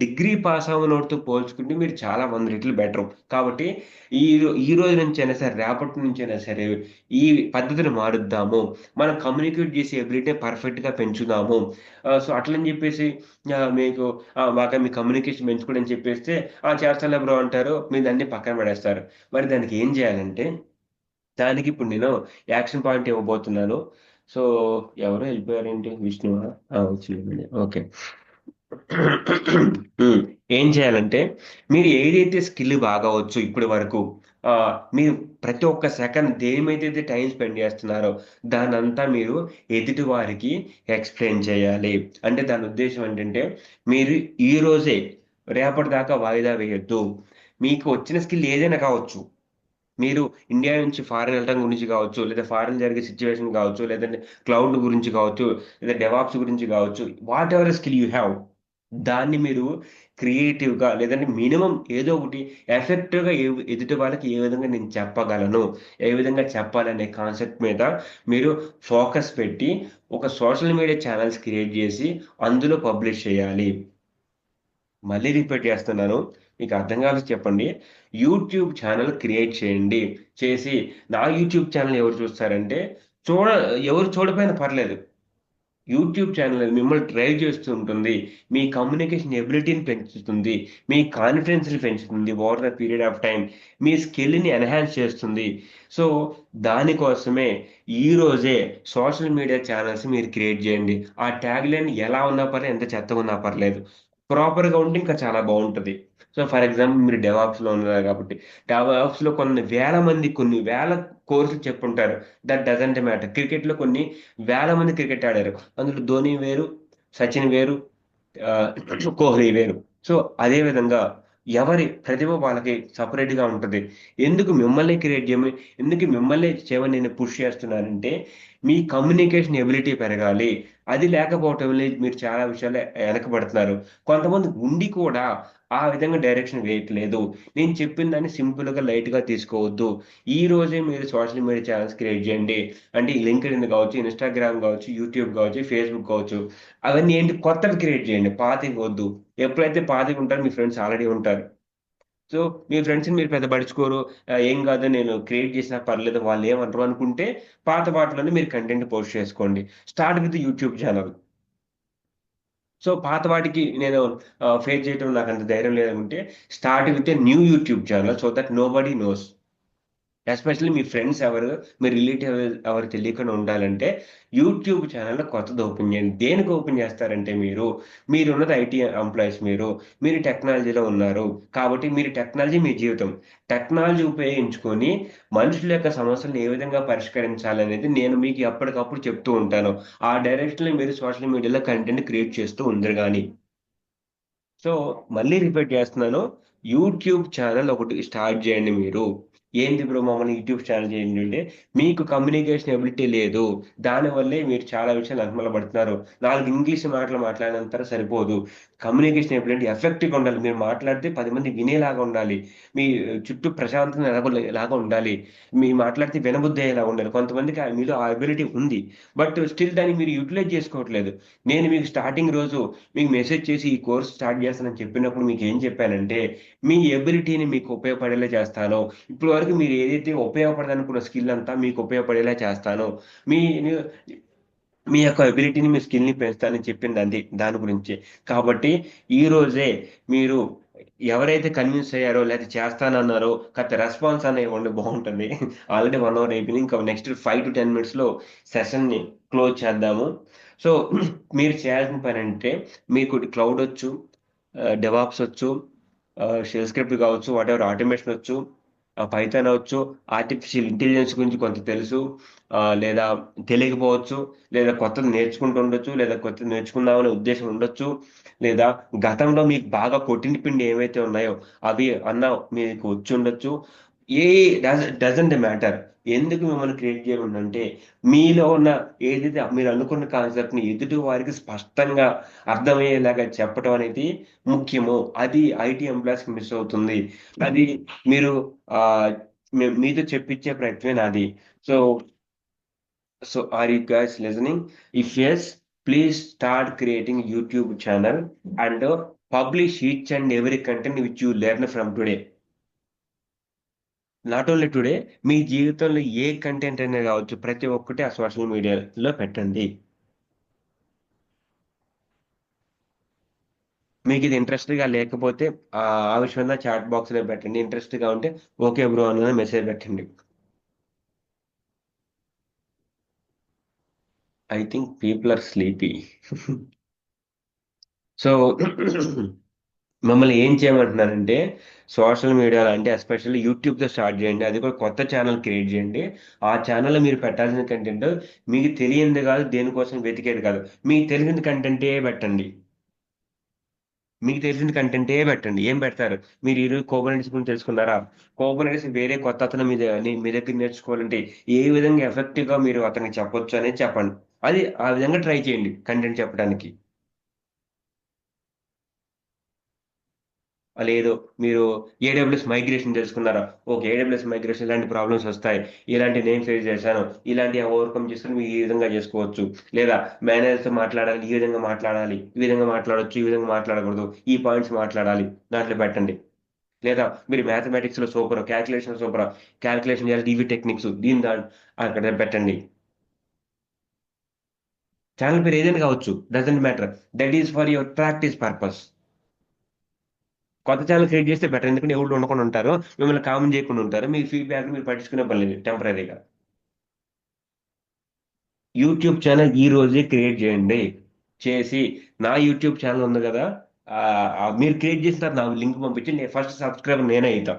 Speaker 4: డిగ్రీ పాస్ అవ్వనోడితో పోల్చుకుంటే మీరు చాలా 100 రెట్లు బెటరు. కాబట్టి ఈ రోజు నుంచైనా సరే, రేపటి నుంచైనా సరే, ఈ పద్ధతిని మారుద్దాము. మనం కమ్యూనికేట్ చేసే ఎబిలిటీ పర్ఫెక్ట్‌గా పెంచుదాము. సో, అట్లని జెప్పేసి మీకు బాగా మీ కమ్యూనికేషన్ పెంచుకోండి అని చెప్పేస్తే, చేస్తానులే బ్రో అంటారు. మీరు దాన్ని పక్కన పడేస్తారు. మరి దానికి ఏం జేయాలంటే, దానికి ఇప్పుడు నేను యాక్షన్ పాయింట్ ఇవ్వబోతున్నాను. సో, ఎవరో ఎళ్ళిపోయారేంటి? విష్ణువా? వచ్చిందండి. ఓకే. హ్మ్. ఏం చేయాలంటే, మీరు ఏదైతే స్కిల్ బాగా వచ్చు ఇప్పటి వరకు మీరు ప్రతి ఒక్క సెకండ్ దేని మీదైతే టైమ్ స్పెండ్ చేస్తున్నారో, దాన్నంతా మీరు ఎదుటి వారికి ఎక్స్‌ప్లెయిన్ చేయాలి. అంటే దాని ఉద్దేశ్యం ఏంటంటే, మీరు ఈరోజే రేపటి దాకా వాయిదా వేయొద్దు. మీకు వచ్చిన స్కిల్ ఏదైనా కావచ్చు. మీరు ఇండియా నుంచి ఫారెన్ ఎళ్ళటం గురించి కావచ్చు, లేదా ఫారెన్ జరిగే సిట్యుయేషన్ కావచ్చు, లేదంటే క్లౌడ్ గురించి కావచ్చు, లేదా డెవాప్స్ గురించి కావచ్చు. What ever skill you have దాన్ని మీరు క్రియేటివ్‌గా లేదంటే మినిమమ్ ఏదో ఒకటి ఎఫెక్టివ్‌గా ఎదుటి వాళ్ళకి ఏ విధంగా నేను చెప్పగలను, ఏ విధంగా చెప్పాలనే కాన్సెప్ట్ మీద మీరు ఫోకస్ పెట్టి ఒక సోషల్ మీడియా ఛానెల్స్ క్రియేట్ జేసి అందులో పబ్లిష్ చేయాలి. మళ్ళీ రిపీట్ చేస్తున్నాను. మీకు అర్థం కాకపోతే చెప్పండి. యూట్యూబ్ ఛానెల్ క్రియేట్ చేయండి. చేసి నా యూట్యూబ్ ఛానెల్ ఎవరు చూస్తారంటే చూడ ఎవరు చూడకపోయినా పర్లేదు. యూట్యూబ్ ఛానెల్ అది మిమ్మల్ని డ్రైవ్ చేస్తూ ఉంటుంది. మీ కమ్యూనికేషన్ ఎబిలిటీని పెంచుతుంది. మీ కాన్ఫిడెన్స్‌ని పెంచుతుంది over the period of time. మీ స్కిల్‌ని ఎన్హాన్స్ చేస్తుంది. సో, దానికోసమే ఈరోజే సోషల్ మీడియా ఛానెల్స్ మీరు క్రియేట్ చేయండి. ఆ ట్యాగ్‌లైన్ ఎలా ఉన్నా పర్లేదు, ఎంత చెత్తగా ఉన్నా పర్లేదు. ప్రాపర్‌గా ఉంటే ఇంకా చాలా బావుంటది. సో, ఫర్ ఎగ్జాంపుల్ మీరు డెవాప్స్‌లో ఉన్నారు కాబట్టి, డెవాప్స్‌లో కొన్ని వేల కోర్సులు చెప్పుంటారు. That doesn't matter. క్రికెట్‌లో కొన్ని వేల మంది క్రికెట్ ఆడారు. అందులో ధోని వేరు, సచిన్ వేరు, ఆహ్, కోహ్లీ వేరు. సో, అదే విధంగా ఎవరి ప్రతిభ వాళ్ళకి సెపరేట్‌గా ఉంటది. ఎందుకు మిమ్మల్ని చేయమని నేను పుష్ చేస్తున్నానంటే, మీ కమ్యూనికేషన్ ఎబిలిటీ పెరగాలి. అది లేకపోవటం వల్లే మీరు చాలా విషయాల్లో వెనకబడుతున్నారు. కొంతమంది ఉండి కూడా ఆ విధంగా డైరెక్షన్ వేయట్లేదు. నేను చెప్పిన దాన్ని సింపుల్‌గా, లైట్‌గా తీసుకోవద్దు. ఈ రోజే మీరు సోషల్ మీడియా ఛానెల్స్ క్రియేట్ చేయండి. అంటే ఈ లింక్డ్ఇన్ కావచ్చు, ఇన్‌స్టాగ్రామ్ కావచ్చు, యూట్యూబ్ కావచ్చు, ఫేస్‌బుక్ కావచ్చు. అవన్నీ ఏంటి కొత్తవి క్రియేట్ చేయండి. పాతవి వద్దు. ఎప్పుడైతే పాతవి ఉంటారో మీ ఫ్రెండ్స్ ఆల్రెడీ ఉంటారు. సో, మీ ఫ్రెండ్స్‌ని మీరు పెద్ద పట్టించుకోరు. ఏం కాదు నేను క్రియేట్ చేసినా పర్లేదు వాళ్ళేమనరు అనుకుంటే పాత వాటిలోనే మీరు కంటెంట్ పోస్ట్ చేసుకోండి. Start with YouTube channel. So, పాత వాటికి నేను ఫేస్ చేయటం నాకంత ధైర్యం లేదనుకుంటే start with a new YouTube channel so that nobody nose. Especially me friends me relative ఎవరు తెలియకుండా ఉండాలంటే, యూట్యూబ్ ఛానెల్ కొత్తది ఓపెన్ చేయండి. దేనికి ఓపెన్ చేస్తారంటే మీరున్నది ఐటీ ఎంప్లాయీస్ మీరు. మీరు టెక్నాలజీలో ఉన్నారు. కాబట్టి మీరు టెక్నాలజీ మీ జీవితం. టెక్నాలజీ ఉపయోగించుకొని మనుషుల యొక్క సమస్యలను ఏ విధంగా పరిష్కరించాలనేది నేను మీకు ఎప్పటికప్పుడు చెప్తూ ఉంటాను. ఆ డైరెక్షన్‌లో మీరు సోషల్ మీడియాలో కంటెంట్ క్రియేట్ చేస్తూ ఉందురు గాని. సో, మళ్ళీ రిపీట్ చేస్తున్నాను. యూట్యూబ్ ఛానెల్ ఒకటి స్టార్ట్ చేయండి మీరు. ఏంది బ్రో మమ్మల్ని యూట్యూబ్ ఛానల్ చేయండి అంటే, మీకు కమ్యూనికేషన్ ఎబిలిటీ లేదు. దానివల్లే మీరు చాలా విషయాలు పడుతున్నారు. 4 ఇంగ్లీష్ మాటలు మాట్లాడినంత సరిపోదు. కమ్యూనికేషన్ ఎబిలిటీ ఎఫెక్టివ్‌గా ఉండాలి. మీరు మాట్లాడితే 10 మంది వినేలాగా ఉండాలి. మీ చుట్టూ ప్రశాంతంగా నెలకొల్పేలాగా ఉండాలి. మీరు మాట్లాడితే వినబుద్ధి అయ్యేలా ఉండాలి. కొంతమందికి మీలో ఆ ఎబిలిటీ ఉంది. బట్ స్టిల్ దాన్ని మీరు యుటిలైజ్ చేసుకోవట్లేదు. నేను మీకు స్టార్టింగ్ రోజు మీకు మెసేజ్ చేసి ఈ కోర్స్ స్టార్ట్ చేస్తానని చెప్పినప్పుడు మీకేం చెప్పానంటే, మీ ఎబిలిటీని మీకు ఉపయోగపడేలా చేస్తాను. ఇప్పటి వరకు మీరు ఏదైతే ఉపయోగపడదనుకున్న స్కిల్ అంతా మీకు ఉపయోగపడేలా చేస్తాను. మీ మీ యొక్క ఎబిలిటీని, మీ స్కిల్‌ని పెంచుతానని చెప్పింది అది దాని గురించే. కాబట్టి ఈ రోజే మీరు ఎవరైతే కన్విన్స్ అయ్యారో, లేతే చేస్తానన్నారో కాస్త రెస్పాన్స్ అన్న ఇవ్వండి బావుంటది. ఆల్రెడీ 1 అవర్ అయిపోయింది. ఇంకా నెక్స్ట్ 5-10 మినిట్స్‌లో సెషన్‌ని క్లోజ్ చేద్దాము. సో, మీరు చేయాల్సిన పనంటే మీకు క్లౌడ్ ఒచ్చు, డెవాప్స్ ఒచ్చు, షెల్ స్క్రిప్ట్ కావచ్చు, వాటెవర్ ఆటోమేషన్ ఒచ్చు, పైథాన్ అవచ్చు, ఆర్టిఫిషియల్ ఇంటెలిజెన్స్ గురించి కొంత తెలుసు, లేదా తెలియకపోవచ్చు, లేదా కొత్తది నేర్చుకుంటూ ఉండొచ్చు, లేదా కొత్తది నేర్చుకుందామనే ఉద్దేశం ఉండొచ్చు, లేదా గతంలో మీకు బాగా కొట్టిన పిండి ఏవైతే ఉన్నాయో అవి మీకు వచ్చుండొచ్చు. ఏ డజంట్ మ్యాటర్. ఎందుకు మిమ్మల్ని క్రియేట్ చేయమనంటే, మీలో ఉన్న ఏదైతే మీరు అనుకున్న కాన్సెప్ట్‌ని ఎదుటి వారికి స్పష్టంగా అర్థమయ్యేలాగా చెప్పటం అనేది ముఖ్యము. అది ఐటీ ఎంప్లాయీస్‌కి మిస్ అవుతుంది. అది మీరు ఆహ్, మీతో చెప్పించే ప్రయత్నమే నాది. So, are you guys listening? If yes, please start creating YouTube channel and publish each and every content which you learn from today. Not only today, మీ జీవితంలో ఏ కంటెంట్ అయినా కావచ్చు, ప్రతి ఒక్కటి ఆ సోషల్ మీడియాలో పెట్టండి. మీకు ఇది ఇంట్రెస్ట్‌గా లేకపోతే ఆ విషయం మీద చాట్ బాక్స్‌లో పెట్టండి. ఇంట్రెస్ట్‌గా ఉంటే ఓకే బ్రో అని మెసేజ్ పెట్టండి. I think people are sleepy. So, మిమ్మల్ని ఏం చేయమంటున్నానంటే, సోషల్ మీడియాలో అంటే ఎస్పెషల్లీ యూట్యూబ్‌తో స్టార్ట్ చేయండి. అది కూడా కొత్త ఛానెల్ క్రియేట్ చేయండి. ఆ ఛానెల్‌లో మీరు పెట్టాల్సిన కంటెంట్ మీకు తెలియనిది కాదు, దేనికోసం వెతికేది కాదు. మీకు తెలిసిన కంటెంటే పెట్టండి. మీకు తెలిసిన కంటెంటే పెట్టండి. ఏం పెడతారు? మీరు ఈరోజు కుబర్నెటిస్ గురించి తెలుసుకున్నారా? కుబర్నెటిస్ వేరే కొత్త అతను మీ దగ్గర నేర్చుకోవాలంటే ఏ విధంగా ఎఫెక్టివ్‌గా మీరు అతనికి చెప్పొచ్చు అనేది చెప్పండి. అది ఆ విధంగా ట్రై చేయండి కంటెంట్ చెప్పడానికి. లేదు, మీరు ఏడబ్ల్యూఎస్ మైగ్రేషన్ తెలుసుకున్నారా? ఓకే. ఏడబ్ల్యూఎస్ మైగ్రేషన్ ఇలాంటి ప్రాబ్లమ్స్ వస్తాయి. ఇలాంటివి నేను ఫేస్ చేశాను. ఇలాంటివి ఓవర్‌కమ్ చేసుకొని మీరు ఈ విధంగా చేసుకోవచ్చు. లేదా మేనేజర్‌తో మాట్లాడాలి, ఈ విధంగా మాట్లాడాలి. ఈ విధంగా మాట్లాడొచ్చు, ఈ విధంగా మాట్లాడకూడదు. ఈ పాయింట్స్ మాట్లాడాలి. దాంట్లో పెట్టండి. లేదా మీరు మ్యాథమెటిక్స్‌లో సూపరు, కాలిక్యులేషన్ సూపరా, కాలిక్యులేషన్ చేయాలి ఇవి టెక్నిక్స్ అక్కడ పెట్టండి. ఛానెల్ పేరు ఏదైనా కావచ్చు. Doesn't matter. That is for your practice purpose. కొత్త ఛానెల్ క్రియేట్ చేస్తే బెటర్. ఎందుకంటే ఎవరు ఉండకుండా ఉంటారు. మిమ్మల్ని కామెంట్ చేయకుండా ఉంటారు. మీ ఫీడ్‌బ్యాక్‌ని మీరు పట్టించుకునే పని లేదు టెంపరరీగా. యూట్యూబ్ ఛానెల్ ఈ రోజే క్రియేట్ చేయండి. చేసి నా యూట్యూబ్ ఛానెల్ ఉంది గదా! మీరు క్రియేట్ చేసిన తర్వాత నాకు లింక్ పంపించి నేను ఫస్ట్ సబ్‌స్క్రైబర్ నేనే అయితా.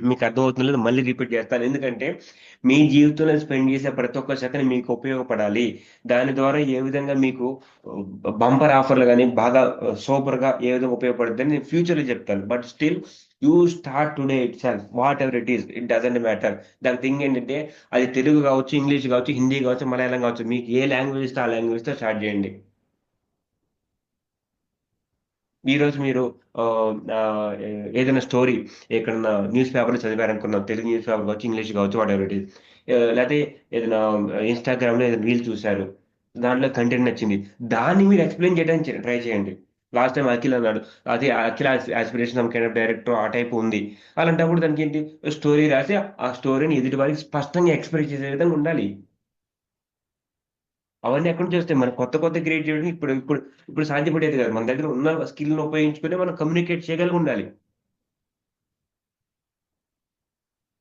Speaker 4: మీకు అర్థమవుతుందో లేదో మళ్ళీ రిపీట్ చేస్తాను. ఎందుకంటే మీ జీవితంలో స్పెండ్ చేసే ప్రతి ఒక్క సెకను మీకు ఉపయోగపడాలి. దాని ద్వారా ఏ విధంగా మీకు బంపర్ ఆఫర్‌లు గాని బాగా సూపర్‌గా ఏ విధంగా ఉపయోగపడుద్దని నేను ఫ్యూచర్‌లో చెప్తాను. But still you start today itself. Whatever it is. It doesn't matter. దాని థింగ్ ఏంటంటే అది తెలుగు కావచ్చు, ఇంగ్లీష్ కావచ్చు, హిందీ కావచ్చు, మలయాళం కావచ్చు. మీకు ఏ లాంగ్వేజ్ ఇస్తే ఆ లాంగ్వేజ్‌తో స్టార్ట్ చేయండి. ఈరోజు మీరు ఏదైనా స్టోరీ ఎక్కడన్నా న్యూస్ పేపర్‌లో చదివారనుకుందాం. తెలుగు న్యూస్ పేపర్ కావచ్చు, ఇంగ్లీష్ కావచ్చు, వాటెవర్ ఇట్ ఈస్. లేతే ఏదైనా ఇన్‌స్టాగ్రామ్‌లో ఏదైనా రీల్ చూసారు. దాంట్లో కంటెంట్ నచ్చింది. దాన్ని మీరు ఎక్స్‌ప్లెయిన్ చేయడానికి ట్రై చేయండి. లాస్ట్ టైమ్ అఖిల్ అన్నాడు. అదే Akhil aspiration some kind of director ఆ టైప్ ఉంది. అలాంటప్పుడు దానికేంటి స్టోరీ రాసి ఆ స్టోరీని ఎదుటి వారికి స్పష్టంగా ఎక్స్‌ప్రెస్ చేసే విధంగా ఉండాలి. అవన్నీ ఎక్కడి నుంచొస్తాయి? మనం కొత్త కొత్తవి క్రియేట్ చేయడానికి ఇప్పుడు సాధ్యపడేది కాదు. మన దగ్గర ఉన్న స్కిల్‌ని ఉపయోగించుకొని మనం కమ్యూనికేట్ చేయగలిగుండాలి.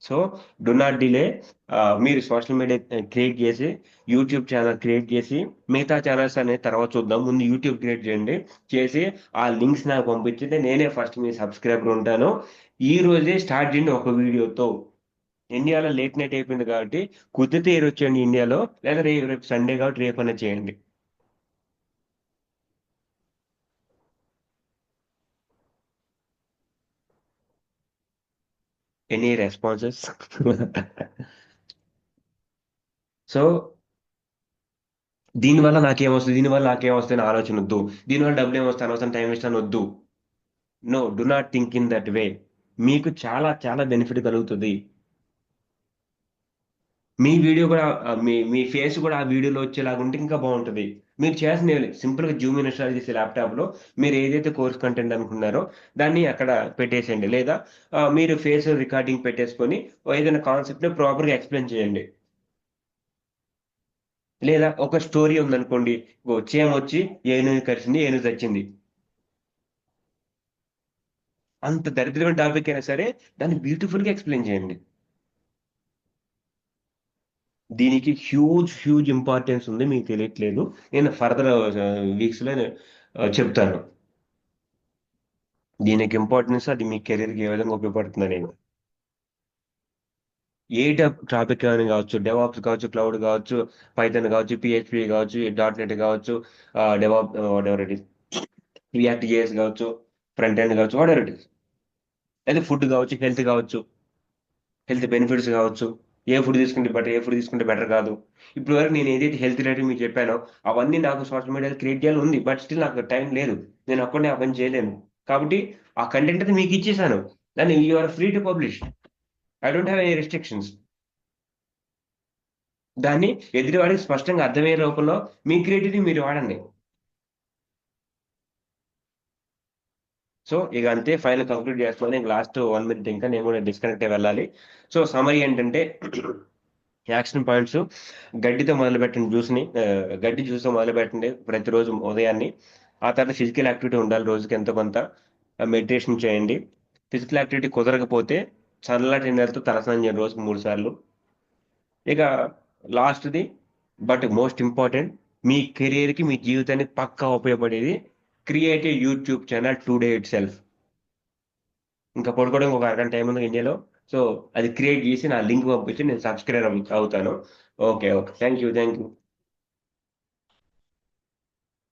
Speaker 4: So, do not delay. మీరు సోషల్ మీడియా క్రియేట్ చేసి, యూట్యూబ్ ఛానెల్ క్రియేట్ చేసి, మిగతా ఛానెల్స్ అనేది తర్వాత చూద్దాం. ముందు యూట్యూబ్ క్రియేట్ చేయండి. చేసి ఆ లింక్స్ నాకు పంపించితే నేనే ఫస్ట్ మీ సబ్‌స్క్రైబర్ ఉంటాను. ఈ రోజే స్టార్ట్ చేయండి ఒక వీడియోతో. ఇండియాలో లేట్ నైట్ అయిపోయింది కాబట్టి కుదిరితే ఈరోజు ఇండియాలో. లేదా రేపు సండే కాబట్టి రేపన్నా చేయండి. Any responses? సో దీనివల్ల నాకేమొస్తుంది, దీనివల్ల నాకేమొస్తుంది అని ఆలోచన వద్దు. దీనివల్ల డబ్బులు ఏమొస్తాయి, అనవసరం టైం వేస్ట్ అని వద్దు. No, do not think in that way. మీకు చాలా చాలా బెనిఫిట్ కలుగుతుంది. మీ వీడియో కూడా మీ మీ ఫేస్ కూడా ఆ వీడియోలో వచ్చేలాగా ఉంటే ఇంకా బాగుంటుంది. మీరు చేయాల్సింది సింపుల్గా జూమ్ ఇన్స్టాల్ చేసి ల్యాప్టాప్లో మీరు ఏదైతే కోర్స్ కంటెంట్ అనుకున్నారో దాన్ని అక్కడ పెట్టేసేయండి. లేదా మీరు ఫేస్ రికార్డింగ్ పెట్టేసుకొని ఏదైనా కాన్సెప్ట్ని ప్రాపర్గా ఎక్స్ప్లెయిన్ చేయండి. లేదా ఒక స్టోరీ ఉందనుకోండి, చీమ వచ్చి ఏనుగు కరిచింది, ఏనుగు చచ్చింది. అంత దరిద్రమైన టాపిక్ అయినా సరే దాన్ని బ్యూటిఫుల్ గా ఎక్స్ప్లెయిన్ చేయండి. దీనికి హ్యూజ్ హ్యూజ్ ఇంపార్టెన్స్ ఉంది, మీకు తెలియట్లేదు. నేను ఫర్దర్ వీక్స్ లో చెప్తాను దీనికి ఇంపార్టెన్స్, అది మీ కెరీర్ కి ఏ విధంగా ఉపయోగపడుతుంది అనేది. ఏ టాపిక్ అని కావచ్చు, డెవాప్స్ కావచ్చు, క్లౌడ్ కావచ్చు, పైథాన్ కావచ్చు, పిహెచ్పి కావచ్చు, .NET కావచ్చు, DevOps what it is, react JS కావచ్చు, ఫ్రంట్ ఎండ్ కావచ్చు, వాట్ ఇట్ ఇస్. అయితే ఫుడ్ కావచ్చు, హెల్త్ కావచ్చు, హెల్త్ బెనిఫిట్స్ కావచ్చు, ఏ ఫుడ్ తీసుకుంటే బెటర్, ఏ ఫుడ్ తీసుకుంటే బెటర్ కాదు. ఇప్పుడు వరకు నేను ఏదైతే హెల్త్ రిలేటెడ్ మీకు చెప్పానో అవన్నీ నాకు సోషల్ మీడియాలో క్రియేట్ చేయాలి ఉంది, బట్ స్టిల్ నాకు టైం లేదు. నేను ఒక్కడే ఆ పని చేయలేను. కాబట్టి ఆ కంటెంట్ అయితే మీకు ఇచ్చేసాను, దాన్ని you are free to publish. I don't have any restrictions. దాన్ని ఎదుటివాడికి స్పష్టంగా అర్థమయ్యే రూపంలో మీ క్రియేటివిటీ మీరు వాడండి. సో ఇక అంతే, ఫైనల్ కంక్లూడ్ చేస్తున్నాను. ఇంక లాస్ట్ 1 మినిట్, ఇంకా నేను కూడా డిస్కనెక్ట్ అయి వెళ్ళాలి. సో సమరీ ఏంటంటే, యాక్షన్ పాయింట్స్: గడ్డితో మొదలు పెట్టండి జ్యూస్ని, గడ్డి జ్యూస్తో మొదలు పెట్టండి ప్రతిరోజు ఉదయాన్ని. ఆ తర్వాత ఫిజికల్ యాక్టివిటీ ఉండాలి రోజుకి ఎంతో కొంత. మెడిటేషన్ చేయండి. ఫిజికల్ యాక్టివిటీ కుదరకపోతే చల్లటి నీళ్ళతో తలస్నానం చేయండి రోజుకి 3 సార్లు. ఇక లాస్ట్ది బట్ మోస్ట్ ఇంపార్టెంట్, మీ కెరియర్కి మీ జీవితానికి పక్కా ఉపయోగపడేది, create a YouTube channel today it self. ఇంకా పడుకోవడానికి ఒక అరగంట టైం ఉంది ఇండియాలో. సో అది క్రియేట్ చేసి నా లింక్ పంపించి నేను సబ్స్క్రైబ్ అవుతాను. Okay, okay, thank you.